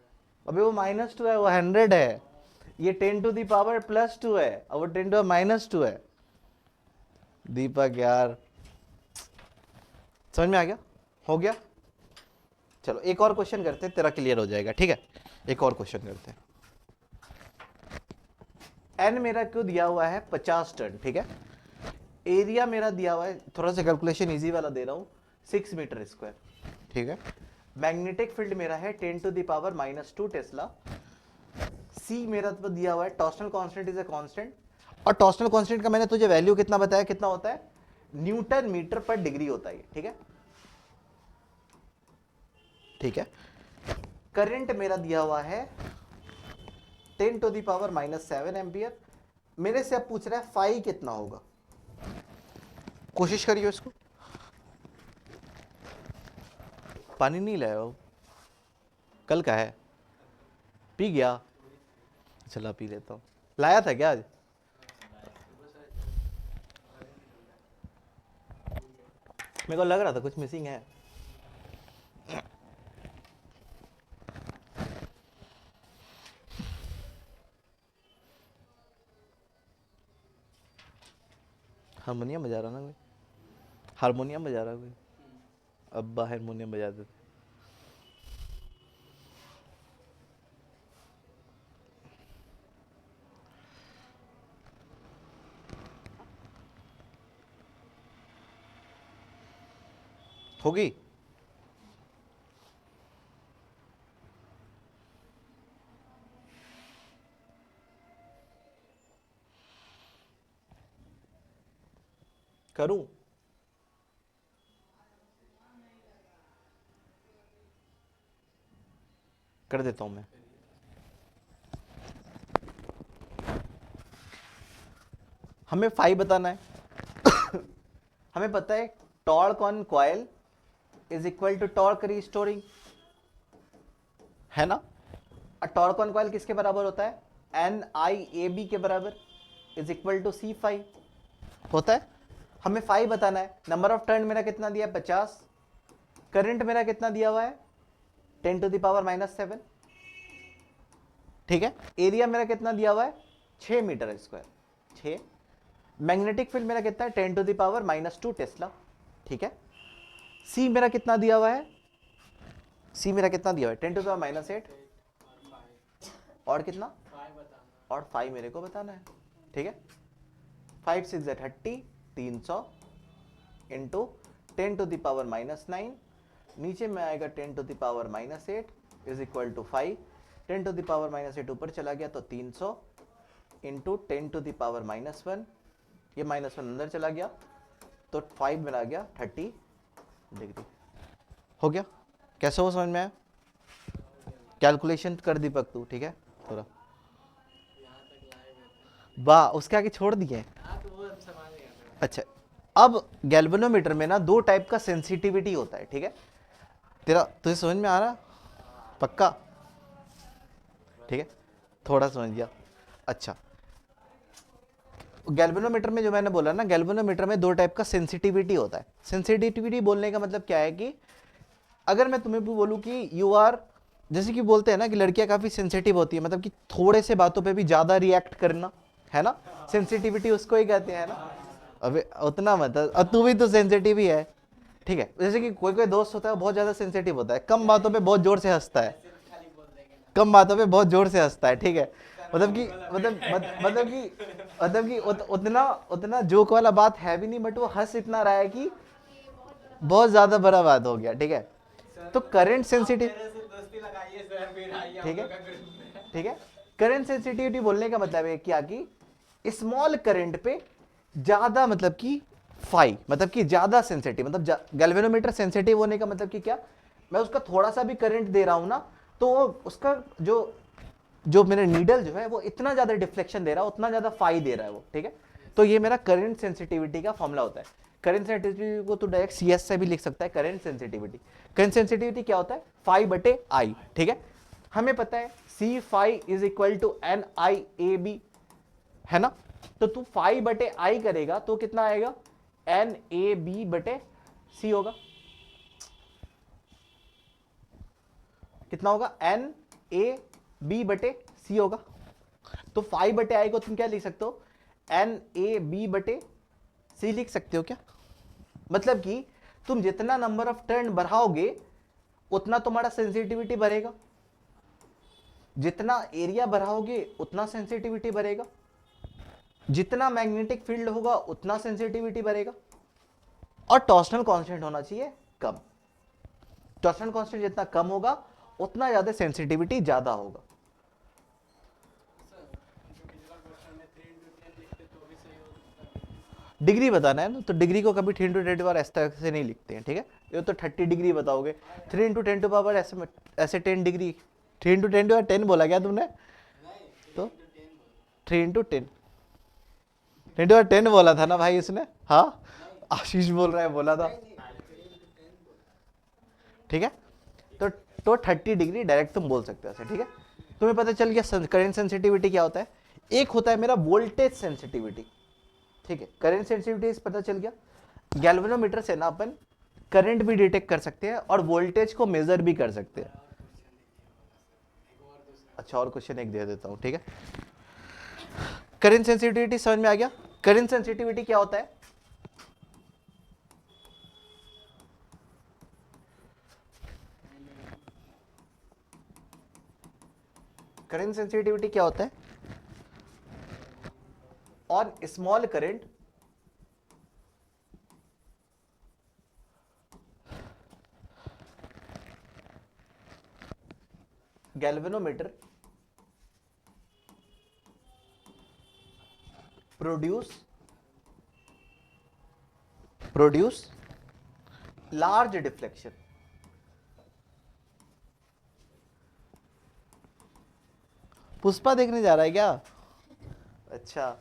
अबे वो -2 है, वो 100 है, ये 10 to the power +2 है, और वो 10 to the -2 है। दीपक यार समझ में आ गया, हो गया। चलो एक और क्वेश्चन करते हैं, तेरा क्लियर हो जाएगा, ठीक है। एक और क्वेश्चन करते हैं, एन मेरा क्यों दिया हुआ है 50 टन, ठीक है। एरिया मेरा दिया हुआ है, थोड़ा सा कैलकुलेशन इजी वाला दे रहा हूँ, 6 मीटर स्क्वायर, ठीक है। मैग्नेटिक फील्ड मेरा है 10 to the power -2 tesla. C मेरा तो दिया हुआ है, torsional constant is a constant, और टॉर्सनल कांस्टेंट का मैंने तुझे वैल्यू कितना बताया, कितना होता है न्यूटन मीटर पर डिग्री होता है, ठीक है, ठीक है। करंट मेरा दिया हुआ है 10 to the power -7 एम्पियर। मेरे से अब पूछ रहा है फाई कितना होगा, कोशिश करियो इसको। पानी नहीं लाया हो, कल का है, पी गया, चला पी लेता हूँ, लाया था क्या आज, मेरे को लग रहा था कुछ मिसिंग है। हारमोनियम बजा रहा ना कोई, हारमोनियम बजा रहा कोई, अब्बा हारमोनियम बजाते थे। होगी, करूं, कर देता हूं मैं। हमें फाई बताना है हमें पता है torque on coil is equal to torque restoring, है ना। टॉर्क ऑन कॉइल किसके बराबर होता है, NIAB के बराबर, इज इक्वल टू C5 होता है। हमें फाई बताना है, नंबर ऑफ टर्न मेरा कितना दिया है 50, करंट मेरा कितना दिया हुआ है 10 to the power -7, ठीक है। एरिया मेरा कितना दिया हुआ है 6 मीटर स्क्वायर, 6। मैग्नेटिक फील्ड मेरा कितना है 10 to the power -2 टेस्ला, ठीक है। सी मेरा कितना दिया हुआ है, सी मेरा कितना दिया हुआ है 10 to the power -8, और कितना, और 5 मेरे को बताना है। ठीक है, 5 6 है 30, 300 इंटू 10 टू द पावर -9, नीचे में आएगा 10 to the power -8 is equal to 5, 10 to the power -8 ऊपर चला गया तो 300 इंटू 10 टू द पावर -1, ये -1 अंदर चला गया तो 5 में आ गया 30 डिग्री। हो गया? कैसे हो, समझ में आया? कैलकुलेशन कर दीपक तू, ठीक है थोड़ा, वाह उसके आगे छोड़ दिए। अच्छा, अब गैल्वेनोमीटर में ना दो टाइप का सेंसिटिविटी होता है, ठीक है, तेरा तुझे समझ में आ रहा? पक्का? ठीक है, थोड़ा समझ गया। अच्छा, गैल्वेनोमीटर में जो मैंने बोला ना, गैल्वेनोमीटर में दो टाइप का सेंसिटिविटी होता है। सेंसिटिविटी बोलने का मतलब क्या है कि अगर मैं तुम्हें भी बोलूं कि यू आर, जैसे कि बोलते हैं ना कि लड़कियां काफी सेंसिटिव होती है, मतलब कि थोड़े से बातों पे भी ज्यादा रिएक्ट करना, है ना, सेंसिटिविटी उसको ही कहते हैं ना। अबे उतना मत, और तू भी तो सेंसिटिव ही है, ठीक है। जैसे कि कोई कोई दोस्त होता है बहुत ज्यादा सेंसिटिव होता है, कम बातों पे बहुत जोर से हंसता है, कम बातों पे बहुत जोर से हंसता है, ठीक है, मतलब कि उतना उतना जोक वाला बात है भी नहीं, बट वो हंस इतना रहा है कि बहुत ज्यादा बड़ा बात हो गया, ठीक है। तो करंट सेंसिटिव, ठीक है, ठीक है, करंट सेंसिटिविटी बोलने का मतलब है क्या कि स्मॉल करंट पे ज्यादा, मतलब कि फाई, मतलब कि ज्यादा सेंसिटिव, मतलब गैल्वेनोमीटर सेंसिटिव होने का मतलब कि क्या, मैं उसका थोड़ा सा भी करंट दे रहा हूं ना तो उसका जो मेरा नीडल जो है वो इतना ज्यादा डिफ्लेक्शन दे रहा है, उतना ज्यादा फाई दे रहा है वो, ठीक है। तो ये मेरा करंट सेंसिटिविटी का फॉर्मूला होता है। करंट सेंसिटिविटी को तो डायरेक्ट CS से भी लिख सकता है, करंट सेंसिटिविटी। करंट सेंसिटिविटी क्या होता है? φ/I, ठीक है। हमें पता है C is equal to NIAB, है ना। तो तू φ/I करेगा तो कितना आएगा? NAB/C होगा। कितना होगा? NAB/C होगा। तो φ/I को तुम क्या लिख सकते हो? NAB/C लिख सकते हो क्या? मतलब कि तुम जितना नंबर ऑफ टर्न बढ़ाओगे उतना तुम्हारा सेंसिटिविटी बढ़ेगा, जितना एरिया बढ़ाओगे उतना सेंसिटिविटी बढ़ेगा, जितना मैग्नेटिक फील्ड होगा उतना सेंसिटिविटी बढ़ेगा, और टॉर्शनल कांस्टेंट होना चाहिए कम। टॉर्शनल कांस्टेंट जितना कम होगा उतना ज्यादा सेंसिटिविटी ज्यादा होगा। डिग्री बताना है ना, तो डिग्री को कभी 3 × 10⁻⁻⁷ ऐसे तरह से नहीं लिखते हैं, ठीक है। ये तो 30 डिग्री बताओगे, 3 × 10⁻⁻⁷ ऐसे 10 डिग्री, 3 × 10⁻10 बोला क्या तुमने? तो 3 × 10 10 बोला था ना भाई इसने, हाँ आशीष बोल रहा है, बोला था, ठीक है। तो 30 डिग्री डायरेक्ट तुम बोल सकते हो ऐसे, ठीक है। तुम्हें पता चल गया करंट सेंसिटिविटी क्या होता है। एक होता है मेरा वोल्टेज सेंसिटिविटी, ठीक है। करंट सेंसिटिविटी पता चल गया। गैल्वेनोमीटर से ना अपन करंट भी डिटेक्ट कर सकते हैं और वोल्टेज को मेजर भी कर सकते हैं। अच्छा, और क्वेश्चन एक दे देता हूं, ठीक है। करंट सेंसिटिविटी समझ में आ गया। करंट सेंसिटिविटी क्या होता है? करंट सेंसिटिविटी क्या होता है? On small current galvanometer produce large deflection। Pushpa देखने जा रहा है क्या? अच्छा,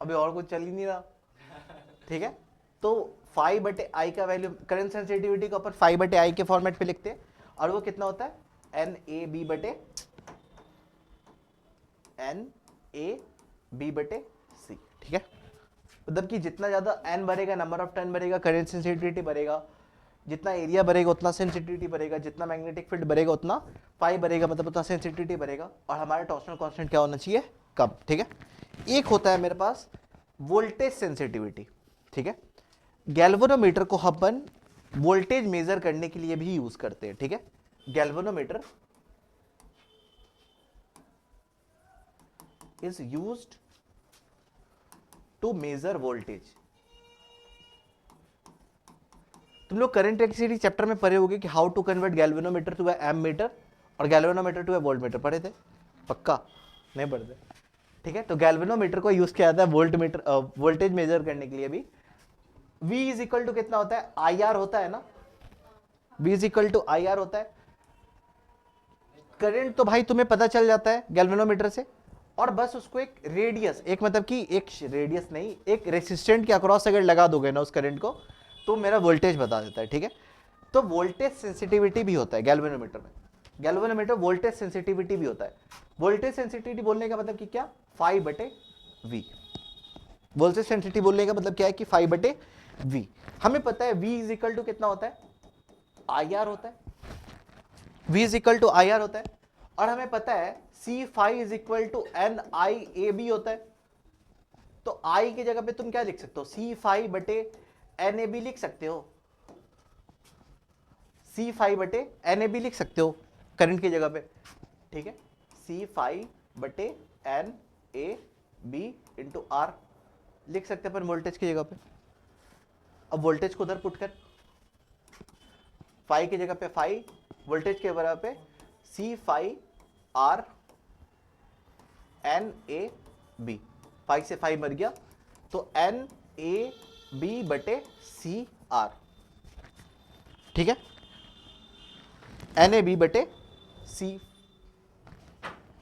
अभी और कुछ चल ही नहीं रहा, ठीक है। तो φ/I का वैल्यू, करंट सेंसिटिविटी को अपन φ/I के फॉर्मेट पे लिखते हैं, और वो कितना होता है? NAB/C, ठीक है। मतलब कि जितना ज्यादा n बढ़ेगा, नंबर ऑफ टर्न बढ़ेगा, करंट सेंसिटिविटी बढ़ेगा, जितना एरिया बढ़ेगा उतना सेंसिटिविटी बढ़ेगा, जितना मैग्नेटिक फील्ड बढ़ेगा उतना फाई बढ़ेगा, मतलब उतना सेंसिटिविटी बढ़ेगा, और हमारा टॉर्शनल कांस्टेंट क्या होना चाहिए? कम, ठीक है। एक होता है मेरे पास वोल्टेज सेंसिटिविटी, ठीक है। गैल्वेनोमीटर को अपन वोल्टेज मेजर करने के लिए भी यूज करते हैं, ठीक है। Galvanometer is used to measure voltage. तुम लोग करंट इलेक्ट्रिसिटी चैप्टर में पढ़े होगे कि how to convert galvanometer to ammeter और गैल्वेनोमीटर टू वोल्ट मीटर, पढ़े थे? पक्का नहीं पढ़ते? ठीक है, तो गैल्वेनोमीटर को यूज किया जाता है वोल्ट मीटर, वोल्टेज मेजर करने के लिए भी। V इज इक्वल टू कितना होता है? IR होता है ना, V is equal to IR होता है। करंट तो भाई तुम्हें पता चल जाता है गैल्वेनोमीटर से, और बस उसको एक रेडियस, एक मतलब कि एक रेडियस नहीं, एक रेसिस्टेंट के अक्रॉस अगर लगा दोगे ना उस करंट को, तो मेरा वोल्टेज बता देता है। ठीक है, तो वोल्टेज सेंसिटिविटी भी होता है गैल्वेनोमीटर में। गैल्वेनोमीटर वोल्टेज सेंसिटिविटी भी होता है। वोल्टेज सेंसिटिविटी बोलने का मतलब कि क्या? फाई बटे वी। वोल्टेज सेंसिटिविटी बोलने का मतलब क्या है कि फाई बटे वी। हमें पता है V इज इक्वल टू कितना होता है? IR होता है। V is equal to IR होता है, और हमें पता है C phi is equal to NIAB होता है। तो I की जगह पे तुम क्या लिख सकते हो? C फाई बटे NAB लिख सकते हो। C फाई बटे NAB लिख सकते हो करंट की जगह पे। ठीक है, C फाई बटे NAB इंटू R लिख सकते हैं अपन वोल्टेज की जगह पे। अब वोल्टेज को उधर पुट कर, फाई की जगह पे फाई, वोल्टेज के बराबर पे C phi R NAB। Phi से फाई मर गया, तो NAB बटे CR। ठीक है, NAB बटे C।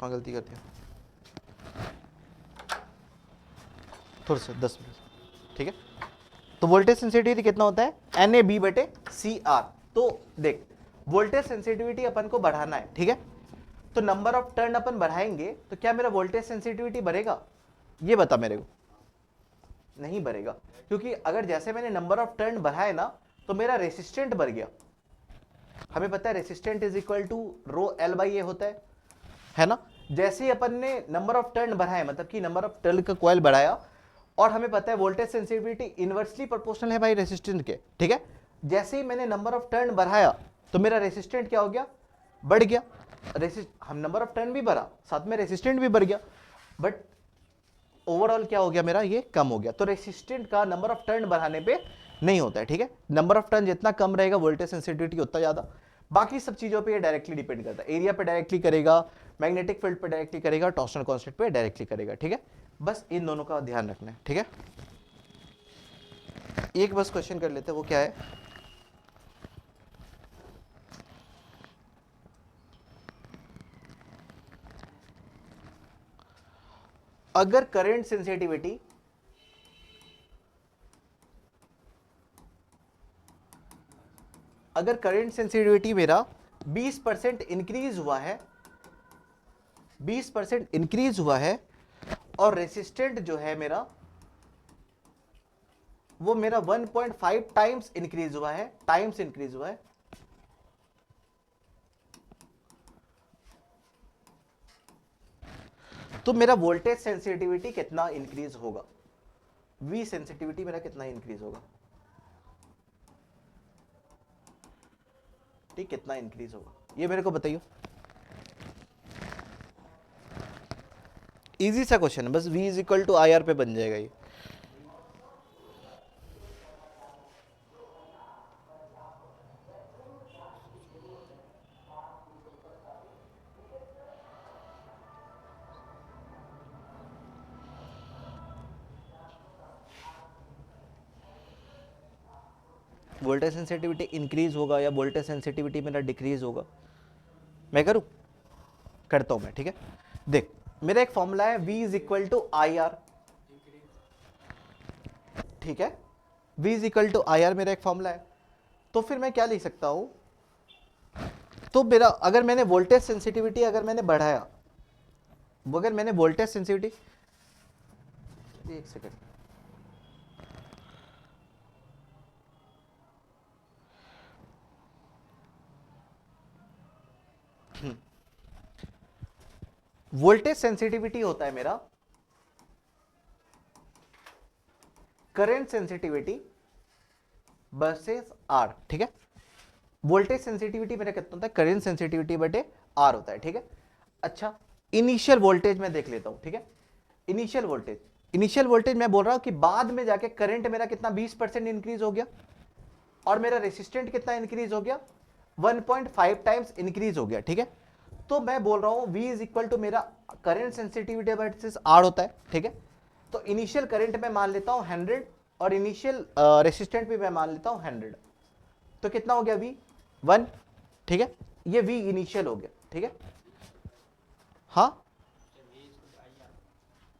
हाँ गलती कर दिया, थोड़ा सा 10 मिनट। ठीक है, तो वोल्टेज सेंसिटिविटी कितना होता है? NAB बटे CR। तो देख, वोल्टेज सेंसिटिविटी अपन को बढ़ाना है। ठीक है, तो नंबर ऑफ टर्न अपन बढ़ाएंगे तो क्या मेरा वोल्टेज सेंसिटिविटी बढ़ेगा? ये बता मेरे को। नहीं बढ़ेगा, क्योंकि अगर जैसे मैंने नंबर ऑफ टर्न बढ़ाए ना, तो मेरा रेसिस्टेंट बढ़ गया। हमें पता है resistant is equal to rho L by A होता है ना। जैसे ही अपन ने नंबर ऑफ टर्न बढ़ाए, मतलब कि नंबर ऑफ टर्न का कॉइल बढ़ाया, और हमें पता है वोल्टेज सेंसिटिविटी इनवर्सली प्रोपोर्शनल है भाई रेसिस्टेंट के। ठीक है, जैसे ही मैंने नंबर ऑफ टर्न बढ़ाया तो मेरा रेसिस्टेंट क्या हो गया? बढ़ गया। हम नंबर ऑफ टर्न भी बढ़ा, साथ में रेसिस्टेंट भी बढ़ गया, बट ओवरऑल क्या हो गया मेरा? ये कम हो गया। तो रेसिस्टेंट का नंबर ऑफ टर्न बढ़ाने पे नहीं होता है। ठीक है, नंबर ऑफ टर्न जितना कम रहेगा वोल्टेज सेंसिटिविटी उतना ज्यादा। बाकी सब चीजों पे ये डायरेक्टली डिपेंड करता है। एरिया पे डायरेक्टली करेगा, मैग्नेटिक फील्ड पे डायरेक्टली करेगा, टॉर्शनल कांस्टेंट पे डायरेक्टली करेगा। ठीक है, बस इन दोनों का ध्यान रखना है। ठीक है, एक बस क्वेश्चन कर लेते हैं, वो क्या है? अगर करंट सेंसिटिविटी मेरा 20% इंक्रीज हुआ है, 20% इंक्रीज हुआ है, और रेसिस्टेंट जो है मेरा वो मेरा 1.5 टाइम्स इंक्रीज हुआ है, तो मेरा वोल्टेज सेंसिटिविटी कितना इंक्रीज होगा? V सेंसिटिविटी मेरा कितना इंक्रीज होगा? ठीक, कितना इंक्रीज होगा ये मेरे को बताइए। इजी सा क्वेश्चन है, बस V is equal to IR पे बन जाएगा ये। वोल्टेज सेंसिटिविटी इंक्रीज होगा या वोल्टेज सेंसिटिविटी मेरा डिक्रीज होगा? मैं करूं? करता हूं मैं। ठीक है, देख मेरा एक फॉर्मूला है V is equal to IR। ठीक है, V is equal to IR मेरा एक फॉर्मूला है। तो फिर मैं क्या लिख सकता हूं? तो मेरा अगर मैंने वोल्टेज सेंसिटिविटी अगर मैंने बढ़ाया, अगर मैंने वोल्टेज सेंसिटिविटी, एक सेकंड, वोल्टेज सेंसिटिविटी होता है मेरा करंट सेंसिटिविटी वर्सेस R। ठीक है, वोल्टेज सेंसिटिविटी मेरा कितना होता है? करंट सेंसिटिविटी बटे R होता है। ठीक है, अच्छा इनिशियल वोल्टेज में देख लेता हूं। ठीक है, इनिशियल वोल्टेज मैं बोल रहा हूं कि बाद में जाके करंट मेरा कितना 20% इंक्रीज हो गया और मेरा रेसिस्टेंट कितना इंक्रीज हो गया 1.5 टाइम्स इंक्रीज हो गया, ठीक है। तो मैं बोल रहा हूं V इज इक्वल टू मेरा करंट सेंसिटिविटी वर्सेस R होता है, ठीक है। तो इनिशियल करंट मैं मान लेता हूं 100 और इनिशियल रेसिस्टेंट भी मैं मान लेता हूं 100, तो कितना हो गया V 1, ठीक है। ये V इनिशियल हो गया, ठीक है। हाँ,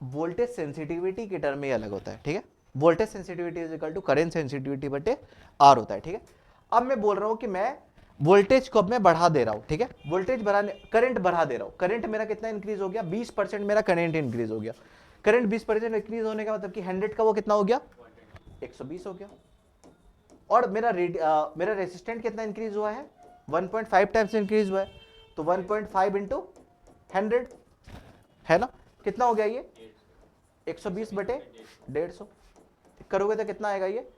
वोल्टेज सेंसिटिविटी के टर्म में अलग होता है, ठीक है। Voltage sensitivity is equal to current sensitivity बटे R होता है, ठीक है। अब मैं बोल रहा हूं कि मैं वोल्टेज को अब मैं बढ़ा दे रहा हूं, ठीक है। वोल्टेज बढ़ाने, करंट बढ़ा दे रहा हूं। करंट मेरा कितना इंक्रीज हो गया 20% मेरा करंट इंक्रीज हो गया। करंट 20% इंक्रीज होने का मतलब कि 100 का वो कितना हो गया 120 हो गया। और मेरा मेरा रेसिस्टेंट कितना इंक्रीज हुआ है 1.5 टाइम्स इंक्रीज हुआ है, तो 1.5 इंटू 100 है ना, कितना हो गया ये 120 बटे 150 करोगे तो कितना आएगा ये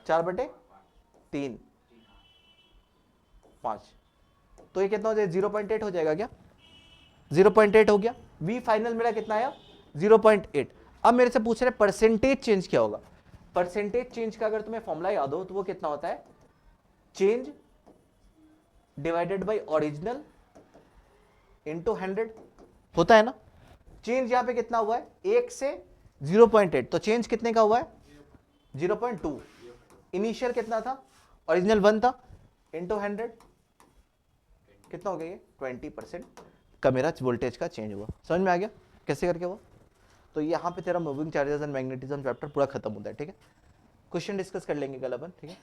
4 बटे 3 5, तो ये कितना हो जाएगा 0.8 हो जाएगा क्या, 0.8 हो गया। V फाइनल मेरा कितना आया 0.8। अब मेरे से पूछ रहे परसेंटेज चेंज क्या होगा। परसेंटेज चेंज का अगर तुम्हें फॉर्मूला याद हो तो वो कितना होता है, change divided by original into 100 होता है ना। चेंज यहां पे कितना हुआ है 1 से 0.8, तो चेंज कितने का हुआ है 0.2। इनिशियल कितना था, ओरिजिनल 1 था, इंटू 100 कितना हो गया ये 20% का मेरा वोल्टेज का चेंज हुआ। समझ में आ गया कैसे करके हुआ। तो यहाँ पे तेरा moving charges and magnetism chapter पूरा खत्म होता है, ठीक है। क्वेश्चन डिस्कस कर लेंगे कल अपन, ठीक है।